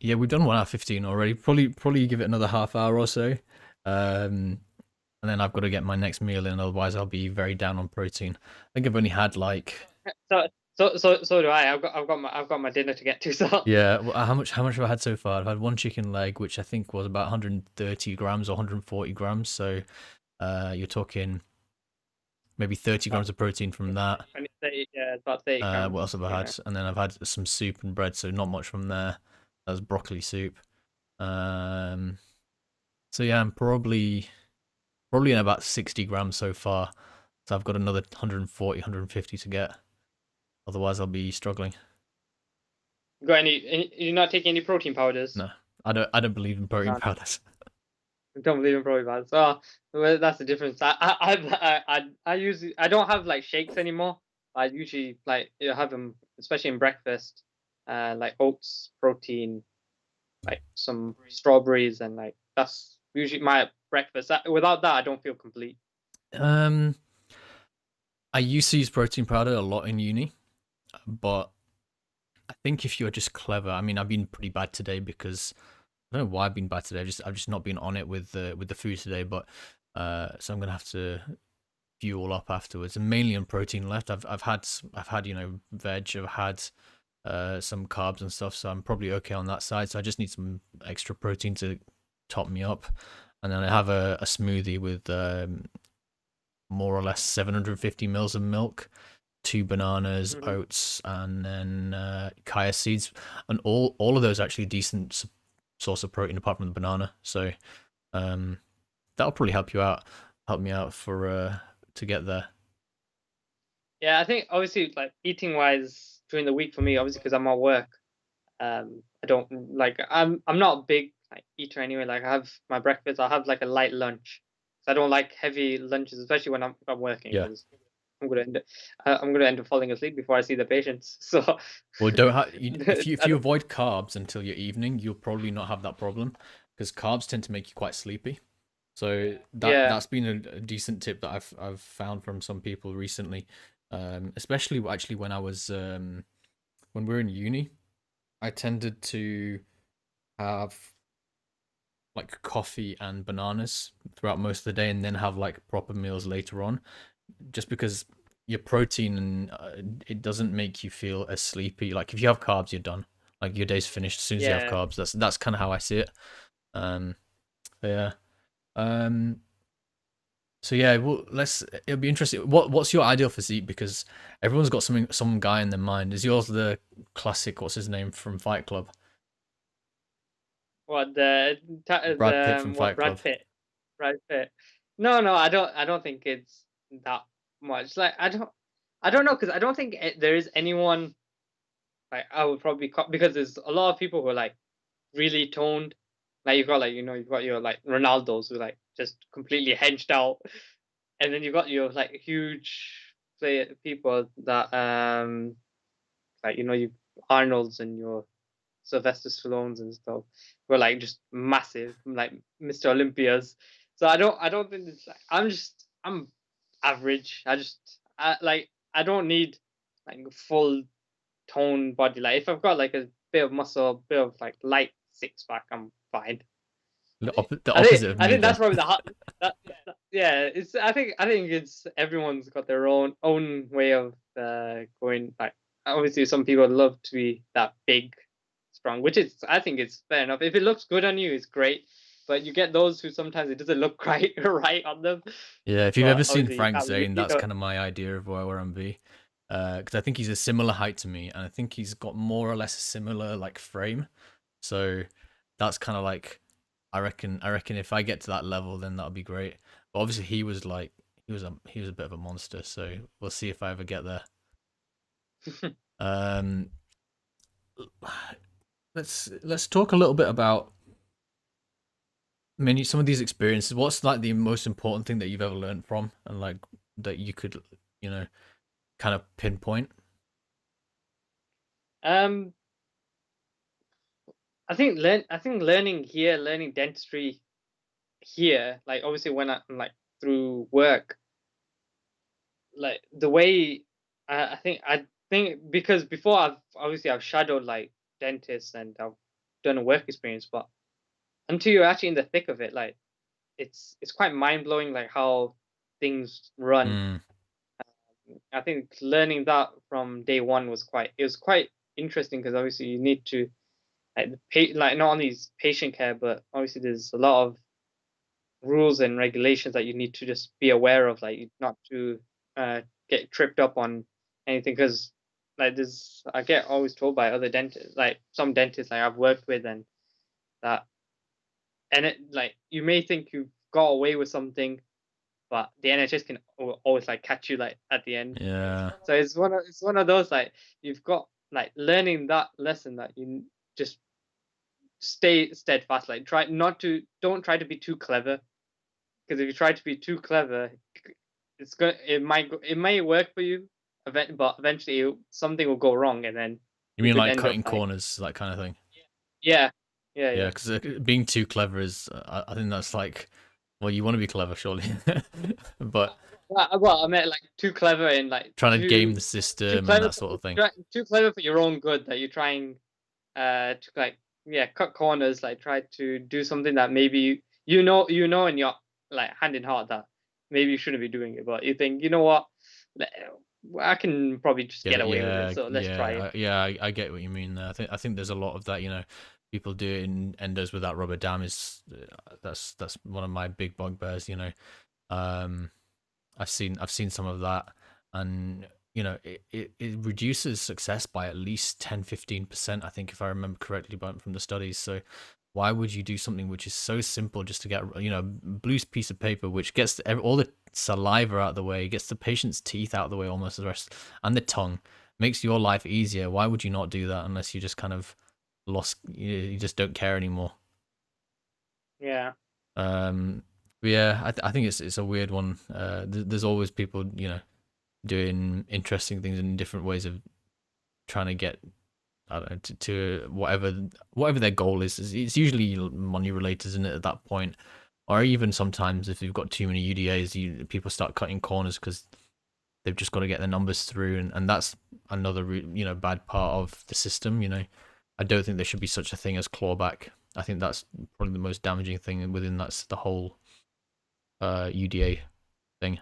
yeah, we've done 1 hour 15 already. Probably give it another half hour or so. And then I've got to get my next meal in, otherwise I'll be very down on protein. I think I've only had like So So do I. I've got my dinner to get to. So Yeah. Well, how much have I had so far? I've had one chicken leg, which I think was about 130 grams or 140 grams. So you're talking maybe 30 about grams of protein from that. 30, yeah, it's about 30 What grams. else have I Yeah. had? And then I've had some soup and bread, so not much from there. That was broccoli soup. Um, so yeah, I'm probably in about 60 grams so far. So I've got another 140, 150 to get. Otherwise, I'll be struggling. Got you're not taking any protein powders? No, I don't believe in protein No, powders. I don't believe in protein powders. So well, that's the difference. I usually I don't have like shakes anymore. I usually like have them, especially in breakfast, like oats, protein, like some strawberries, and like that's usually my breakfast. Without that, I don't feel complete. Um, I used to use protein powder a lot in uni, but I think if you're just clever, I mean, I've been pretty bad today because I don't know why I've been bad today. I've just not been on it with the food today, but so I'm gonna have to fuel up afterwards, and mainly on protein left. I've had veg. I've had some carbs and stuff, so I'm probably okay on that side. So I just need some extra protein to top me up, and then I have a smoothie with more or less 750 mils of milk, two bananas, Mhm. oats, and then chia seeds, and all of those are actually decent source of protein apart from the banana. So um, that'll probably help me out for to get there. Yeah, I think obviously like eating wise during the week for me, obviously because I'm at work. I don't like I'm not a big like eater anyway. Like I have my breakfast, I'll have like a light lunch. So I don't like heavy lunches, especially when I'm working, Yeah. because I'm gonna end up falling asleep before I see the patients. So Well, don't have if you if I you don't, avoid carbs until your evening, you'll probably not have that problem because carbs tend to make you quite sleepy. So yeah. that's been a decent tip that I've found from some people recently, especially actually when I was when we were in uni. I tended to have like coffee and bananas throughout most of the day, and then have like proper meals later on, just because your protein and it doesn't make you feel as sleepy. Like if you have carbs, you're done. Like your day's finished as soon as you have Yeah. carbs. That's kind of how I see it. Um, yeah. Um, so yeah, well, it'll be interesting. What's your ideal physique? Because everyone's got some guy in their mind. Is yours the classic? What's his name from Fight Club? What Brad Pitt from what Fight Club. Brad Pitt? Brad Pitt. No, no, I don't think it's that much. Like I don't know, because I don't think there is anyone like I would probably because there's a lot of people who are like really toned. Like you've got like you've got your like Ronaldos who like just completely hedged out, and then you've got your like huge people that like you Arnold's and your Sylvester Stallones and stuff were like just massive, like Mr. Olympias. So I don't think it's like I'm average. I don't need like a full tone body. Like if I've got like a bit of muscle, a bit of like light six pack, I'm fine. The I think opposite of I me think then. that's probably yeah. It's I think it's everyone's got their own way of going. Like obviously, some people love to be that big, strong, which is I think it's fair enough. If it looks good on you, it's great. But you get those who sometimes it doesn't look quite right on them. Yeah, if you've ever But seen obviously, you Frank can't. Zane, You that's don't. kind of my idea of where I'm be. Because I think he's a similar height to me, and I think he's got more or less a similar like frame. So that's kind of like I reckon if I get to that level, then that'll be great. But obviously, he was a bit of a monster. So we'll see if I ever get there. Um, let's talk a little bit about some of these experiences. What's like the most important thing that you've ever learned from, and like that you could you know kind of pinpoint. um, I think learning dentistry here, like obviously when I'm like through work, like the way I think because before I've shadowed like dentists and I've done a work experience, but until you're actually in the thick of it, like it's quite mind blowing like how things run. Mm. I think learning that from day one was quite interesting because obviously you need to like like not only is patient care, but obviously there's a lot of rules and regulations that you need to just be aware of, like not to get tripped up on anything. Because like there's I get always told by other dentists, like some dentists like I've worked with, and that and it like you may think you've got away with something, but the NHS can always like catch you like at the end. Yeah. So it's one of those like you've got like learning that lesson that you just stay steadfast. Like don't try to be too clever, because if you try to be too clever, it might work for you, but eventually something will go wrong, and then You you mean could like end up cutting like corners, that kind of thing? yeah, yeah, Yeah, yeah. because being too clever is, I think that's like, well, you want to be clever, surely, but Well, I meant like too clever and like trying to game the too system and clever that sort of thing. too clever for your own good, that you're trying to like yeah cut corners, like try to do something that maybe in your like hand in heart that maybe you shouldn't be doing it, but you think, you know what, le- I can probably just Get get it? away with it, Yeah, so let's try it. yeah. I get what you mean there. I think there's a lot of that. People doing endos without rubber dam is that's one of my big bugbears. Um, I've seen some of that, and it reduces success by at least 10-15%, I think, if I remember correctly from the studies. So why would you do something which is so simple just to get a blue piece of paper which gets all the saliva out of the way, gets the patient's teeth out of the way, almost the rest, and the tongue, makes your life easier? Why would you not do that unless you just kind of lost, you just don't care anymore? Yeah, um but yeah, I think it's a weird one. There's always people doing interesting things in different ways of trying to get, I don't know, to whatever their goal is. It's usually money related, isn't it, at that point? Or even sometimes if you've got too many UDAs, people start cutting corners because they've just got to get the numbers through, and that's another bad part of the system. I don't think there should be such a thing as clawback. I think that's probably the most damaging thing within that's the whole UDA thing.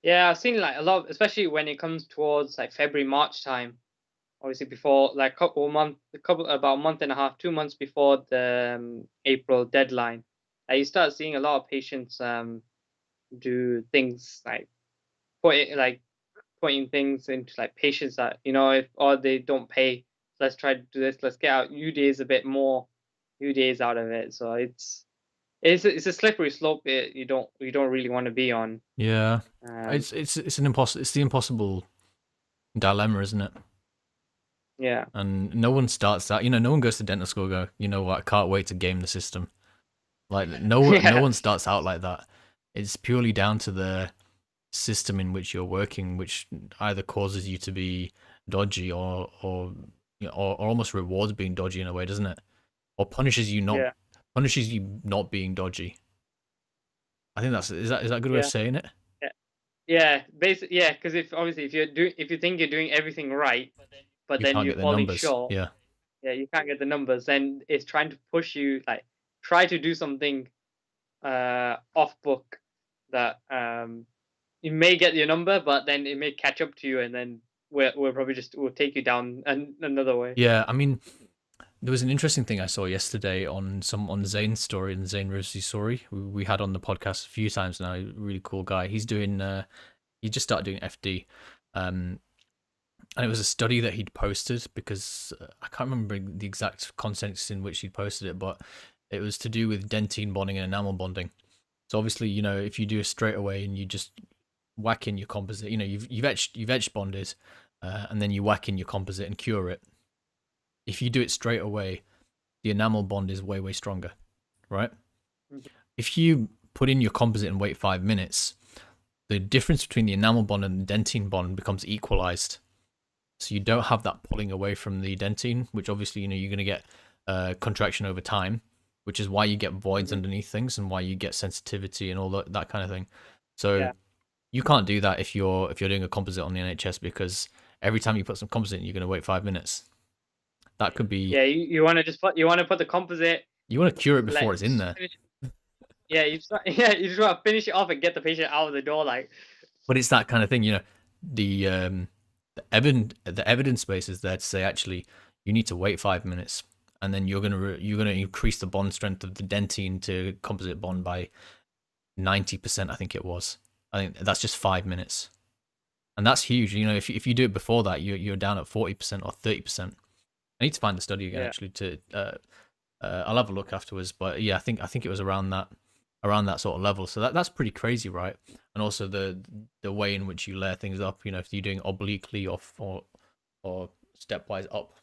yeah, I've seen like a lot, especially when it comes towards like February March time, obviously before like about a month and a half, 2 months before the April deadline, you start seeing a lot of patients do things like put it like putting things into like patients that, if or they don't pay, let's try to do this, let's get out UDAs a bit more UDAs out of it. So it's a slippery slope. You don't really want to be on. Yeah, um it's the impossible dilemma, isn't it? yeah. And no one starts that. No one goes to dental school and go, you know what, I can't wait to game the system. Like no Yeah, one starts out like that. It's purely down to the system in which you're working, which either causes you to be dodgy or almost rewards being dodgy in a way, doesn't it? Or yeah, punishes you not being dodgy. I think is that a good way of yeah, saying it? yeah, yeah. Basically, yeah. Because if you think you're doing everything right, but You then can't you're get the falling numbers. short, Yeah. yeah, you can't get the numbers. Then it's trying to push you, like try to do something off book that you may get your number, but then it may catch up to you, and then we're probably just will take you down another way. Yeah, I mean, there was an interesting thing I saw yesterday on Zane's story, and Zane Rosie story we had on the podcast a few times now. Really cool guy. He just started doing FD, um, and it was a study that he'd posted because I can't remember the exact context in which he'd posted it, but it was to do with dentine bonding and enamel bonding. So obviously, if you do it straight away and you just whack in your composite, you've etched bonded, and then you whack in your composite and cure it. If you do it straight away, the enamel bond is way, way stronger, right? Mhm. If you put in your composite and wait 5 minutes, the difference between the enamel bond and the dentine bond becomes equalized. So you don't have that pulling away from the dentine, which obviously, you're going to get contraction over time, which is why you get voids Mhm. underneath things and why you get sensitivity and all that kind of thing. So Yeah, you can't do that if you're doing a composite on the NHS, because every time you put some composite in, you're going to wait 5 minutes. That could be, yeah. You want to you want to put the composite, you want to cure it before like it's in there. yeah, you just yeah, you just want to finish it off and get the patient out of the door, like But it's that kind of thing. the evidence base is there to say actually you need to wait 5 minutes, and then you're gonna increase the bond strength of the dentine to composite bond by 90%. I think it was. I think that's just 5 minutes, and that's huge. You know, if you do it before that, you're down at 40% or 30%. I need to find the study again Yeah. actually to I'll have a look afterwards, but yeah, I think it was around that sort of level. So that's pretty crazy, right? And also the way in which you layer things up. You know, if you're doing obliquely or stepwise up,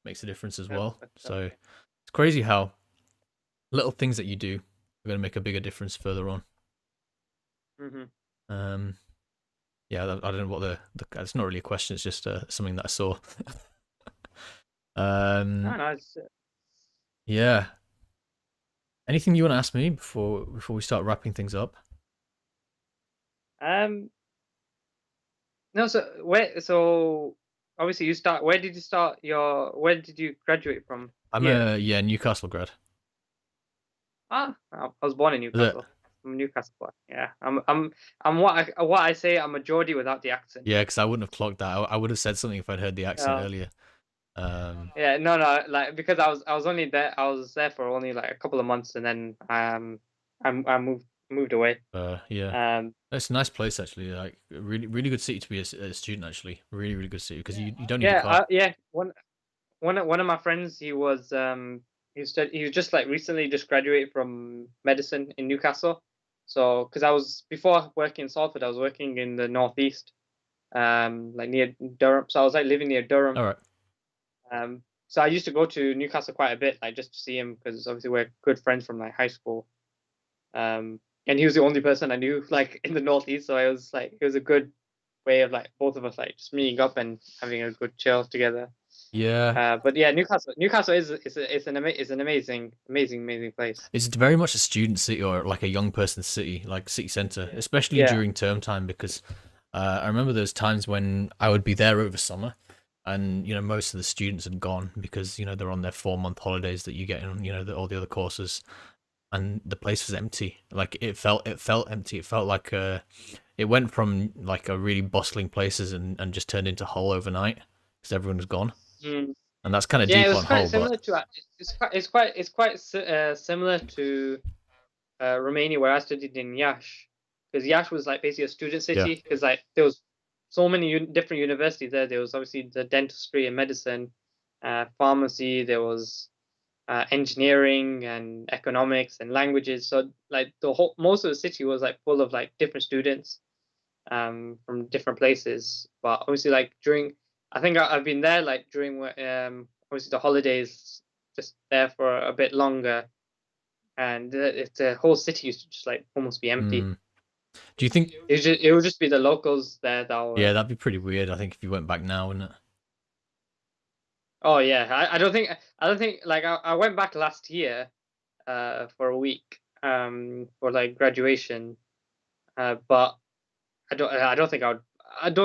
makes a difference as That's, well. that's So it's crazy how little things that you do are going to make a bigger difference further on. mm-hmm. Um, yeah, I don't know what it's not really a question. It's just something that I saw. No, um, no, it's, yeah. Anything you want to ask me before we start wrapping things up? um, no. So obviously you start. Where did you start your? Where did you graduate from? I'm Here. a yeah Newcastle grad. I was born in Is it? Newcastle. I'm a Newcastle boy. Yeah. I'm what I say. I'm a Geordie without the accent. Yeah, because I wouldn't have clocked that. I would have said something if I'd heard the accent Uh, earlier. yeah. No, no. Like because I was only there. I was there for only like a couple of months, and then I moved away. Yeah, Um, it's a nice place actually. Like really good city to be a student actually. Really good city because you don't need a yeah. car. Yeah. One of my friends, he was just like recently just graduated from medicine in Newcastle. So because I was before working in Salford, I was working in the northeast, like near Durham. So I was like living near Durham. All right. So I used to go to Newcastle quite a bit, like just to see him because obviously we're good friends from like high school. And he was the only person I knew like in the northeast, so it was a good way of like both of us like just meeting up and having a good chill together. Yeah, But yeah, Newcastle is an amazing place. it's very much a student city or like a young person's city, like city center, especially Yeah. during term time because I remember those times when I would be there over summer, and you know most of the students had gone because you know they're on their 4 month holidays that you get in all the other courses, and the place was empty. Like it felt empty. It felt like it went from like a really bustling places and just turned into Hull overnight because everyone was gone, Mm. and that's kind of Yeah, it deep was on quite Hull, but similar to similar to Romania where I studied in Iași, because Iași was like basically a student yeah, city because like there was so many different universities there. There was obviously the dentistry and medicine, pharmacy. There was engineering and economics and languages. So like the whole most of the city was like full of like different students from different places. But obviously, like during, I think I've been there like during obviously the holidays, just there for a bit longer, and the whole city used to just like almost be empty. mm. Do you think? It would just be the locals there that Yeah, were. that'd be pretty weird. I think if you went back now, wouldn't it? Oh yeah, I don't think like I went back last year for a week for like graduation, but I don't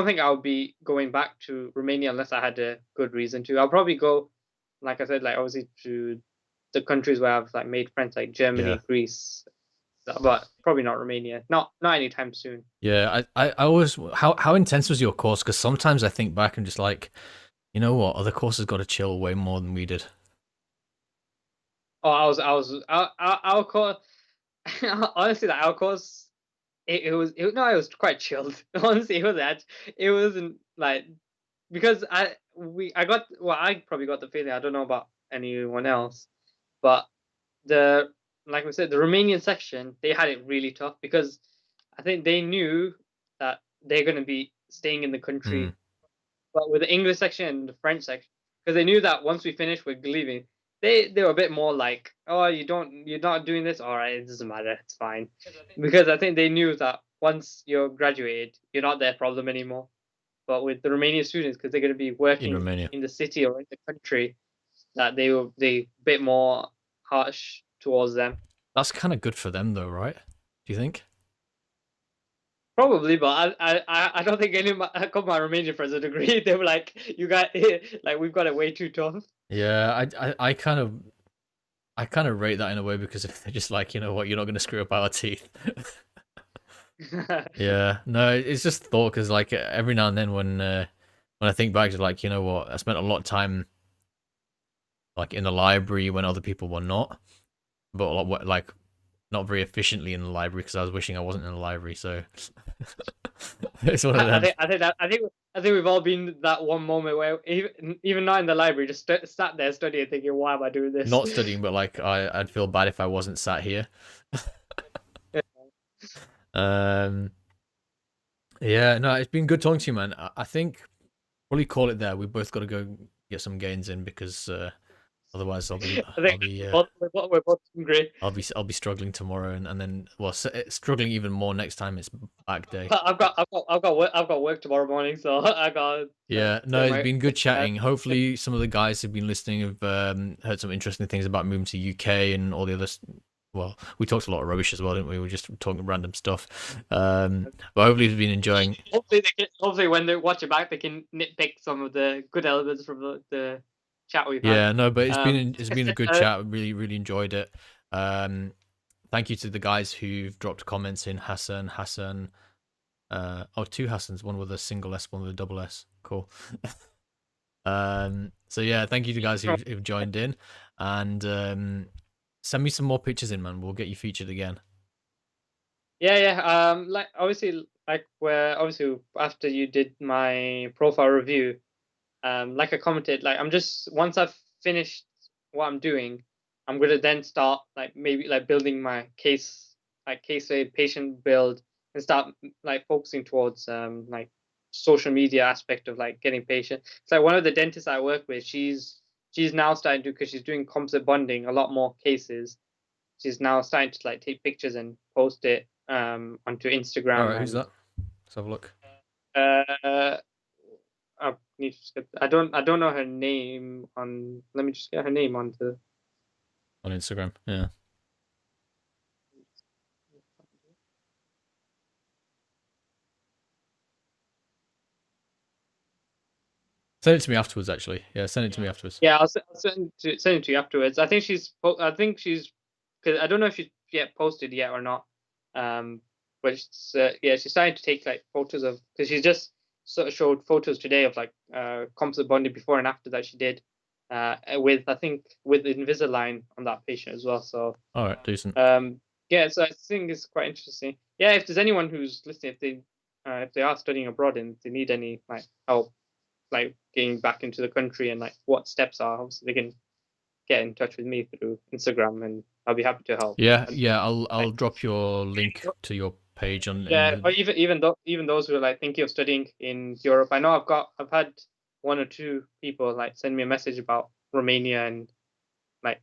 think I would be going back to Romania unless I had a good reason to. I'll probably go, like I said, like obviously to the countries where I've like made friends, like Yeah. Germany, Greece, but probably not Romania. Not anytime soon. Yeah, I always how intense was your course? Because sometimes I think back and just like, you know what, other courses got to chill way more than we did. Oh, our course. Honestly, like our course, no, it was quite chilled. Honestly, it wasn't like because I probably got the feeling, I don't know about anyone else, but the like we said, the Romanian section, they had it really tough because I think they knew that they're going to be staying in the Mm, country, but with the English section and the French section, because they knew that once we finish, we're leaving. They were a bit more like, oh, you're not doing this, all right, it doesn't matter, it's fine, because I think they knew that once you're graduated, you're not their problem anymore. But with the Romanian students, because they're going to be in working Romania, in the city or in the country, that they a bit more harsh towards them. that's kind of good for them though, right? Do you think? Probably, but I don't think any of a couple of my Romanian friends would agree. They were like, "You got like we've got it way too tough." Yeah, I kind of rate that in a way because if they're just like, you know what, you're not going to screw up our teeth. Yeah, no, it's just thought because like every now and then when I think back to like, you know what, I spent a lot of time like in the library when other people were not, but like not very efficiently in the library because I was wishing I wasn't in the library. So it's one of I them. think I think that I think we've all been that one moment where even not in the library, just sat there studying, thinking, "Why am I doing this?" Not studying, but like I'd feel bad if I wasn't sat here. Um, yeah, no, it's been good talking to you, man. I think probably call it there. We both got to go get some gains in because otherwise I think we're both hungry. I'll be struggling tomorrow and then well struggling even more next time it's back day. I've got work tomorrow morning, so I got like Yeah, no, get it's my been good uh, chatting. Hopefully, some of the guys who've been listening have heard some interesting things about moving to UK and all the other. Well, we talked a lot of rubbish as well, didn't we? We were just talking random stuff. But hopefully, you've been enjoying. hopefully when they watch it back, they can nitpick some of the good elements from the chat we've had. Yeah, no, but Um, it's been a good chat. Really enjoyed it. Um, thank you to the guys who've dropped comments in Hassan. Oh, two Hassans, one with a single S, one with a double S. Cool. So yeah, thank you to guys who've joined in, and send me some more pictures in, man. We'll get you featured again. yeah. Like obviously, like where obviously after you did my profile review, like I commented, like I'm just once I've finished what I'm doing, I'm gonna then start like maybe like building my case, like case a patient build, and start like focusing towards like social media aspect of like getting patient. It's like one of the dentists I work with, she's now starting to, because she's doing composite bonding a lot more cases. She's now starting to like take pictures and post it onto All Instagram right, who's and that? Let's have a look uh I need to just get. I don't know her name on. Let me just get her name on the. on Instagram. Yeah, send it to me afterwards. Actually, yeah, send it to me afterwards. Yeah, I'll send it to you afterwards. I think I think she's. Because I don't know if she's yet posted yet or not. Um, but yeah, she's starting to take like photos of, because she's just sort of showed photos today of like composite bonding before and after that she did. With I think with Invisalign on that patient as well. So All right, decent. Um, yeah, so I think it's quite interesting. Yeah, if there's anyone who's listening, if they are studying abroad and they need any like help, like getting back into the country and like what steps are, obviously they can get in touch with me through Instagram, and I'll be happy to help. Yeah, And yeah. like, I'll drop your link to your page on in yeah, the. or even those who are like thinking of studying in Europe. I know I've had one or two people like send me a message about Romania and like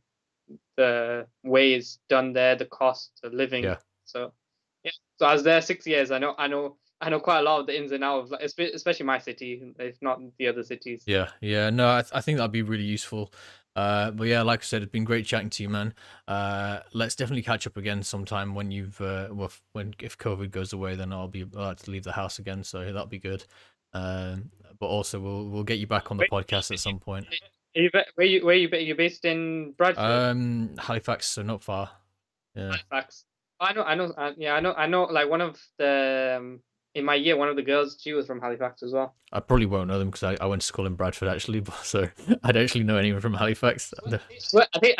the way it's done there, the cost of living. Yeah, So yeah, so I was there 6 years. I know quite a lot of the ins and outs, like, especially my city, if not the other cities. yeah. No, I think that'd be really useful. But yeah, like I said, it's been great chatting to you, man. Let's definitely catch up again sometime when you've well, when if COVID goes away, then I'll have to leave the house again, so that'll be good. But also we'll get you back on the Wait, podcast at some point. you based in Bradford? Halifax, so not far. Yeah. Halifax. Yeah, I know. Like one of the in my year, one of the girls, she was from Halifax as well. I probably won't know them because I went to school in Bradford actually, but so I don't actually know anyone from Halifax. I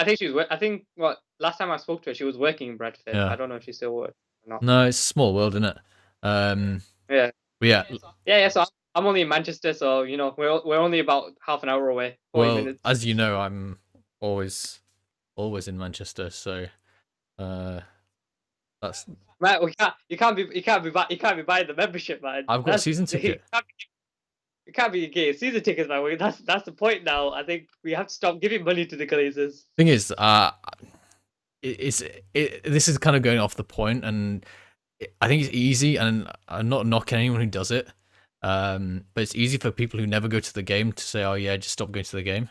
think she was. I think what last time I spoke to her, she was working in Bradford. Yeah. I don't know if she still works or not. No, it's a small world, isn't it? Um, Yeah. but yeah, Yeah. So I'm only in Manchester, so you know we're only about half an hour away, 40 well, minutes. as you know, I'm always in Manchester, so uh, that's Man, you can't be buying the membership, man. I've got a season ticket. You can't be getting season tickets, man. That's the point now. I think we have to stop giving money to the Glazers. Thing is, this is kind of going off the point, and I think it's easy, and I'm not knocking anyone who does it. But it's easy for people who never go to the game to say, "Oh yeah, just stop going to the game."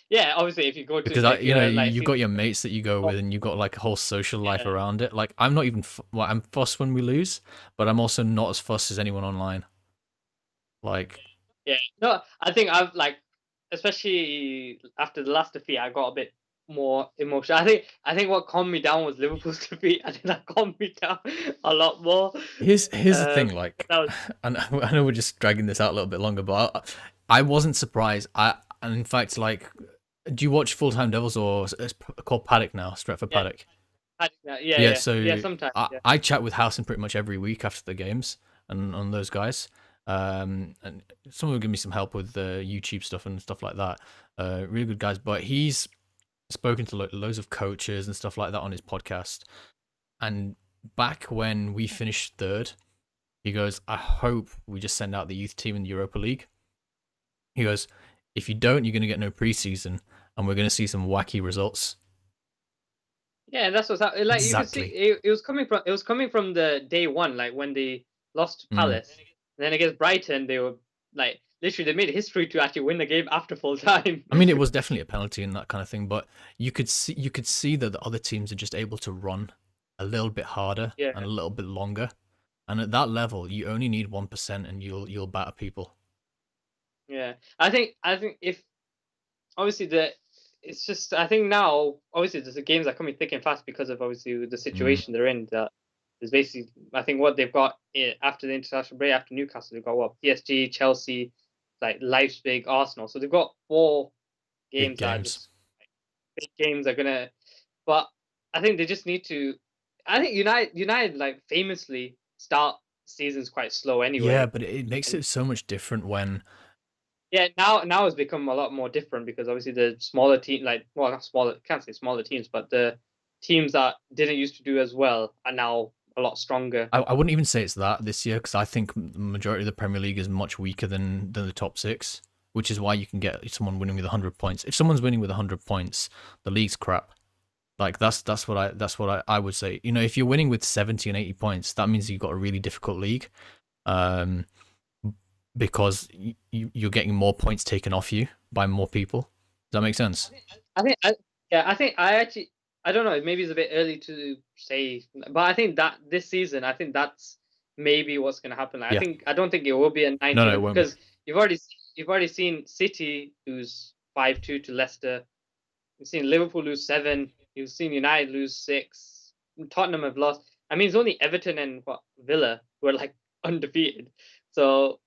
Yeah, obviously, if you go Because to if you know, you're like you've got your mates that you go with, and you've got like a whole social life around it. Like I'm not even well, I'm fussed when we lose, but I'm also not as fussed as anyone online. Like, yeah, no, I think I've like, especially after the last defeat, I got a bit. more emotional. I think what calmed me down was Liverpool's defeat. I think that calmed me down a lot more. Here's the thing, like, That was I know we're just dragging this out a little bit longer, but I wasn't surprised. And in fact, like, do you watch Full Time Devils or it's called Paddock now, Stretford yeah, Paddock? yeah, Yeah, yeah. so Sometimes, yeah, I chat with Howson pretty much every week after the games and on those guys. And some will give me some help with the YouTube stuff and stuff like that. Really good guys, but he's spoken to loads of coaches and stuff like that on his podcast. And back when we finished third, he goes, I hope we just send out the youth team in the Europa League. He goes, if you don't, you're going to get no preseason and we're going to see some wacky results. yeah. That's what's happening. Like you could see, Exactly. it was coming from the day one, like when they lost to Mm. Palace, and then against Brighton, they were like literally they made history to actually win the game after full time. I mean, it was definitely a penalty and that kind of thing, but you could see that the other teams are just able to run a little bit harder Yeah, and a little bit longer. And at that level, you only need 1% and you'll batter people. yeah. I think if obviously it's just I think now obviously the games are coming thick and fast because of obviously the Mm. situation they're in. That is basically I think what they've got after the international break after Newcastle they've got what PSG, Chelsea, like Leipzig, Arsenal. So they've got four Big games that are games. just big games are gonna. But I think they just need to. I think United like famously start seasons quite slow Yeah, anyway. but it makes And it so much different when yeah, now it's become a lot more different because obviously the smaller team, like well, not smaller, can't say smaller teams, but the teams that didn't used to do as well are now a lot stronger. I wouldn't even say it's that this year because I think the majority of the Premier League is much weaker than the top six, which is why you can get someone winning with 100 points. If someone's winning with 100 points, the league's crap. Like that's what I would say. You know, if you're winning with 70 and 80 points, that means you've got a really difficult league, um, because you're getting more points taken off you by more people. Does that make sense? I think, yeah, I think I actually, I don't know, maybe it's a bit early to say, but I think that this season, I think that's maybe what's going to happen. Like, Yeah. I don't think it will be a No, 90 no, it won't be. because you've already seen City lose 5-2 to Leicester. You've seen Liverpool lose 7. You've seen United lose 6. Tottenham have lost. I mean, it's only Everton and what Villa who are like undefeated. So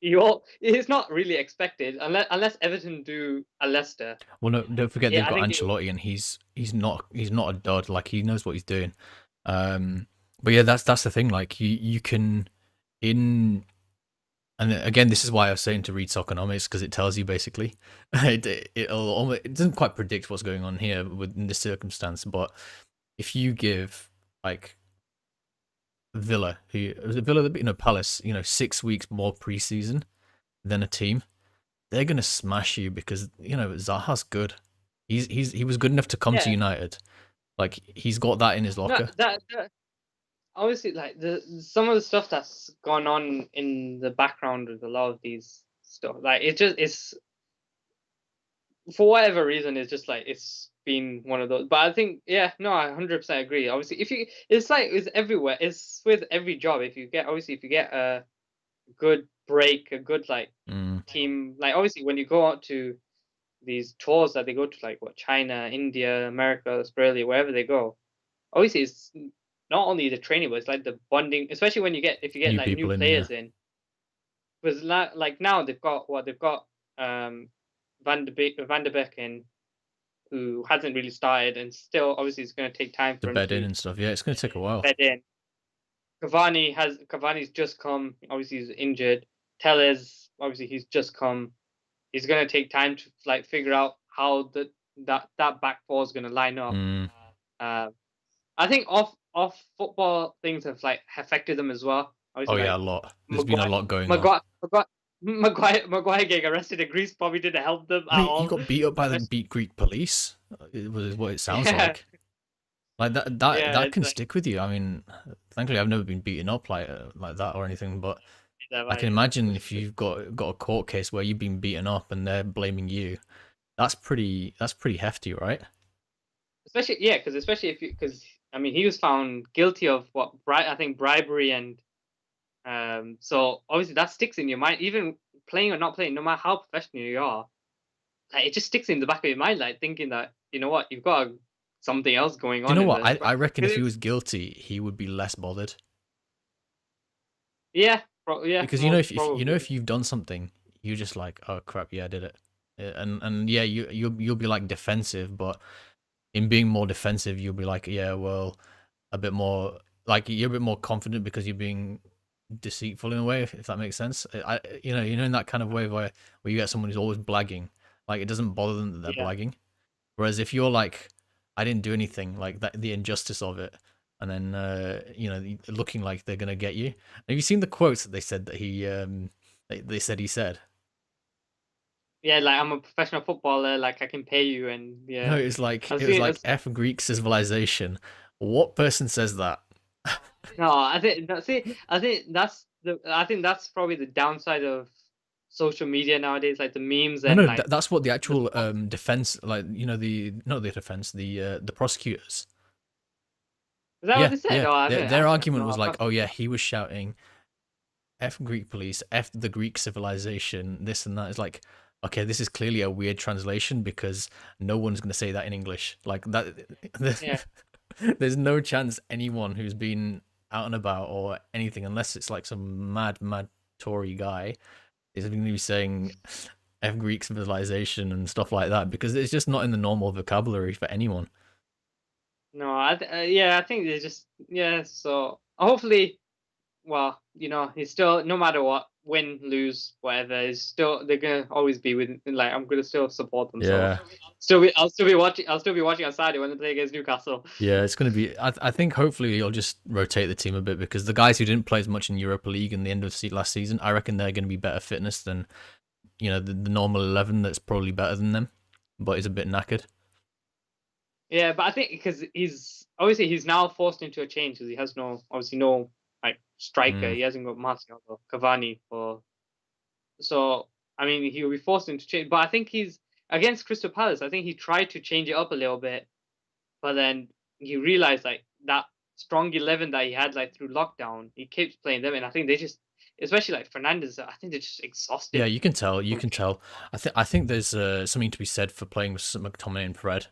it's not really expected unless Everton do a Leicester. Well, no, don't forget they've Yeah, I got think Ancelotti, and he's not a dud. Like he knows what he's doing. Um, but yeah, that's the thing. Like you can in and again, this is why I was saying to read Soconomics because it tells you basically it doesn't quite predict what's going on here within this circumstance, but if you give like Villa, who was it Villa that beat Palace, 6 weeks more preseason than a team, they're gonna smash you because Zaha's good. He was good enough to come to yeah, United. Like he's got that in his no, locker. that obviously like the some of the stuff that's gone on in the background with a lot of these stuff, like it's for whatever reason, it's just like it's been one of those. But I think, yeah, no, I 100% agree. Obviously, if you, it's like it's everywhere. It's with every job. If you get a good break, a good like Mm, team, like obviously when you go out to these tours that they go to, like what China, India, America, Australia, wherever they go, obviously it's not only the training, but it's like the bonding, especially when you get if you get new like new people in, yeah. players in. Because like now they've got Van de Beek in who hasn't really started and still obviously it's going to take time The for him bed in to and stuff. Yeah, it's gonna take a while. bed in. Cavani's just come. Obviously he's injured. Tellez obviously he's just come. He's going to take time to like figure out how that back four is going to line up. Mm. Uh, I think off football things have like affected them as well. Oh Obviously yeah, a like lot. There's been a Maguire lot going on. Maguire Maguire getting arrested in Greece probably didn't help them I at mean, he all. got beat up by the Especially, beat Greek police. It was what it sounds yeah, like. Like that yeah, that it's can like stick with you. I mean, thankfully I've never been beaten up like that or anything, but I can imagine if you've got a court case where you've been beaten up and they're blaming you. That's pretty hefty, right? especially yeah, because especially if you because I mean he was found guilty of what I think bribery and so obviously that sticks in your mind even playing or not playing no matter how professional you are like it just sticks in the back of your mind like thinking that you know what, you've got something else going Do you on know in what? this. I reckon 'Cause if he it's, was guilty, he would be less bothered. yeah, Because you know, most if you know, probably. if you've done something, you're just like, oh crap, yeah, I did it. Yeah, and yeah, you'll be like defensive, but in being more defensive, you'll be like, yeah, well, a bit more, like you're a bit more confident because you're being deceitful in a way, if that makes sense. You know, in that kind of way where you get someone who's always blagging, like it doesn't bother them that they're Yeah. blagging. Whereas if you're like, I didn't do anything, like that, the injustice of it, and then you know, looking like they're gonna get you. Have you seen the quotes that they said that they said he said? Yeah, like I'm a professional footballer, like I can pay you, and No, yeah, I've it was seen like it. F Greek civilization. What person says that? No, I think no, see, I think that's probably the downside of social media nowadays, like the memes No, and no, like that's what the the actual defense, like you know, the not the defense, the prosecutors. is that what Yeah, they said? yeah. Oh, I haven't Their actually argument no, was I've like, not oh seen yeah, that. he was shouting F Greek police, F the Greek civilization, this and that. Is like, okay, this is clearly a weird translation because no one's going to say that in English. Like that, Yeah. there's no chance anyone who's been out and about or anything, unless it's like some mad Tory guy, is going to be saying F Greek civilization and stuff like that because it's just not in the normal vocabulary for anyone. No, yeah, I think they just yeah. So hopefully, well, you know, he's still no matter what, win, lose, whatever, is still they're gonna always be with like I'm gonna still support them. So Yeah. I'll still be watching. I'll still be watching on Saturday when they play against Newcastle. Yeah, it's going to be. I think hopefully you'll just rotate the team a bit because the guys who didn't play as much in Europa League in the end of last season, I reckon they're going to be better fitness than the normal 11 that's probably better than them, but is a bit knackered. Yeah, but I think because he's obviously he's now forced into a change because he has no obviously no like striker. Mm. He hasn't got Martial or Cavani for so I mean he'll be forced into change. But I think he's against Crystal Palace. I think he tried to change it up a little bit, but then he realized like that strong 11 that he had like through lockdown, he keeps playing them, and I think they just, especially like Fernandez, I think they're just Yeah, exhausted you can tell. You from can tell. I think there's something to be said for playing with McTominay and Fred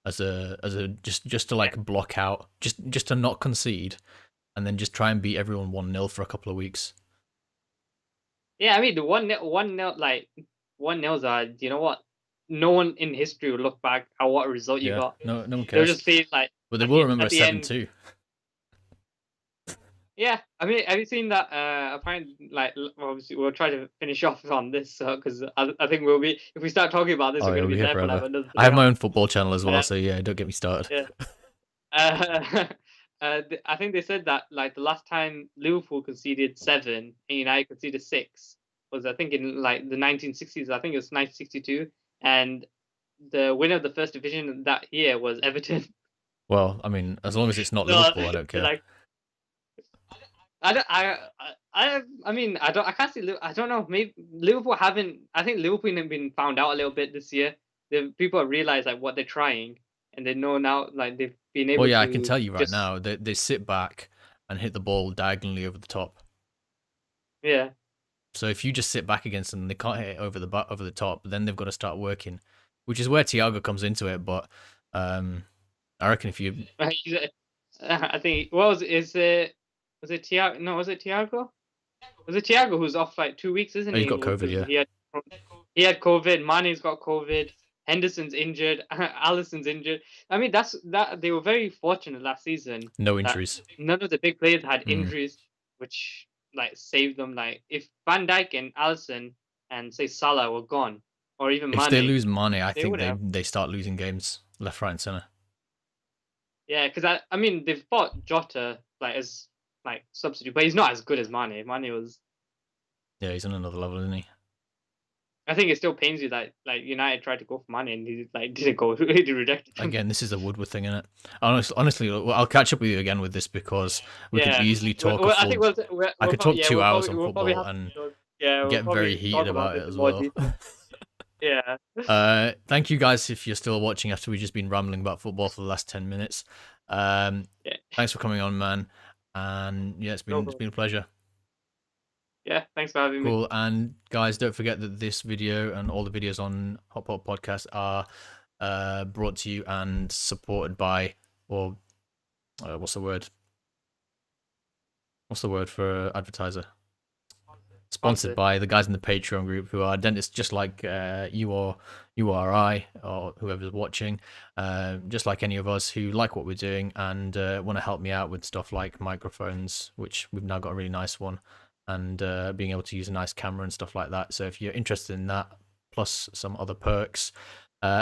as a just to like block out, just to not concede, and then just try and beat everyone 1-0 for a couple of weeks. yeah. I mean the 1-0 like 1-0s are, you know what? No one in history will look back at what result you Yeah, got. no one They'll cares, just feel like but they will remember at a the end. 7-2. Yeah, I mean, have you seen that? Apparently, like, obviously, we'll try to finish off on this because I think we'll be if we start talking about this, Oh we're yeah, going we'll to be be here there for like forever. another I three have my hours. own football channel as well, Uh, so yeah, don't get me started. yeah. I think they said that like the last time Liverpool conceded 7 and United conceded 6 was I think in like the 1960s. I think it was 1962, and the winner of the first division that year was Everton. Well, I mean, as long as it's not So Liverpool, I don't care. like I don't. I mean, I don't. I can't see. I don't know. Maybe Liverpool haven't. I think Liverpool have been found out a little bit this year. The people have realized like what they're trying, and they know now. Like they've been Well, able yeah, I can to tell you right just now, they sit back and hit the ball diagonally over the top. yeah. So if you just sit back against them, they can't hit it over the top. Then they've got to start working, which is where Thiago comes into it. But um, I reckon if you, I think what was it? Was it Thiago? No, was it Thiago? Was it Thiago who's off like 2 weeks, isn't oh, he's he? got COVID, Because yeah, he had COVID. Mane's got COVID. Henderson's injured. Allison's injured. I mean, that they were very fortunate last season no that injuries. none of the big players had Mm. injuries, which like saved them. Like if Van Dijk and Allison and say Salah were gone, or even If they Mane, lose Mane, I they think would they have. they start losing games left, right, and center. Yeah, because I mean they've bought Jota like as like substitute, but he's not as good as Mane. Mane was. Yeah, he's on another level, isn't he? I think it still pains you that like United tried to go for Mane and he like didn't go. He rejected him. Again, this is a Woodward thing, isn't it? Honestly, I'll catch up with you again with this because we could Yeah, easily talk a I think full. I could talk yeah 2 hours on we'll probably football have and to yeah we'll get very probably heated talk about about this it in as more well. detail. Yeah, Thank you guys if you're still watching after we've just been rambling about football for the last 10 minutes. yeah, Thanks for coming on, man. And yeah, it's no been problem. a pleasure. Yeah, thanks for having me. Cool. And guys, don't forget that this video and all the videos on Hot Pot Podcast are brought to you and supported by, or what's the word? What's the word for advertiser? Sponsored Sponsored. by the guys in the Patreon group who are dentists just like you or I, or whoever's watching, just like any of us who like what we're doing and want to help me out with stuff like microphones, which we've now got a really nice one, and being able to use a nice camera and stuff like that. So if you're interested in that, plus some other perks,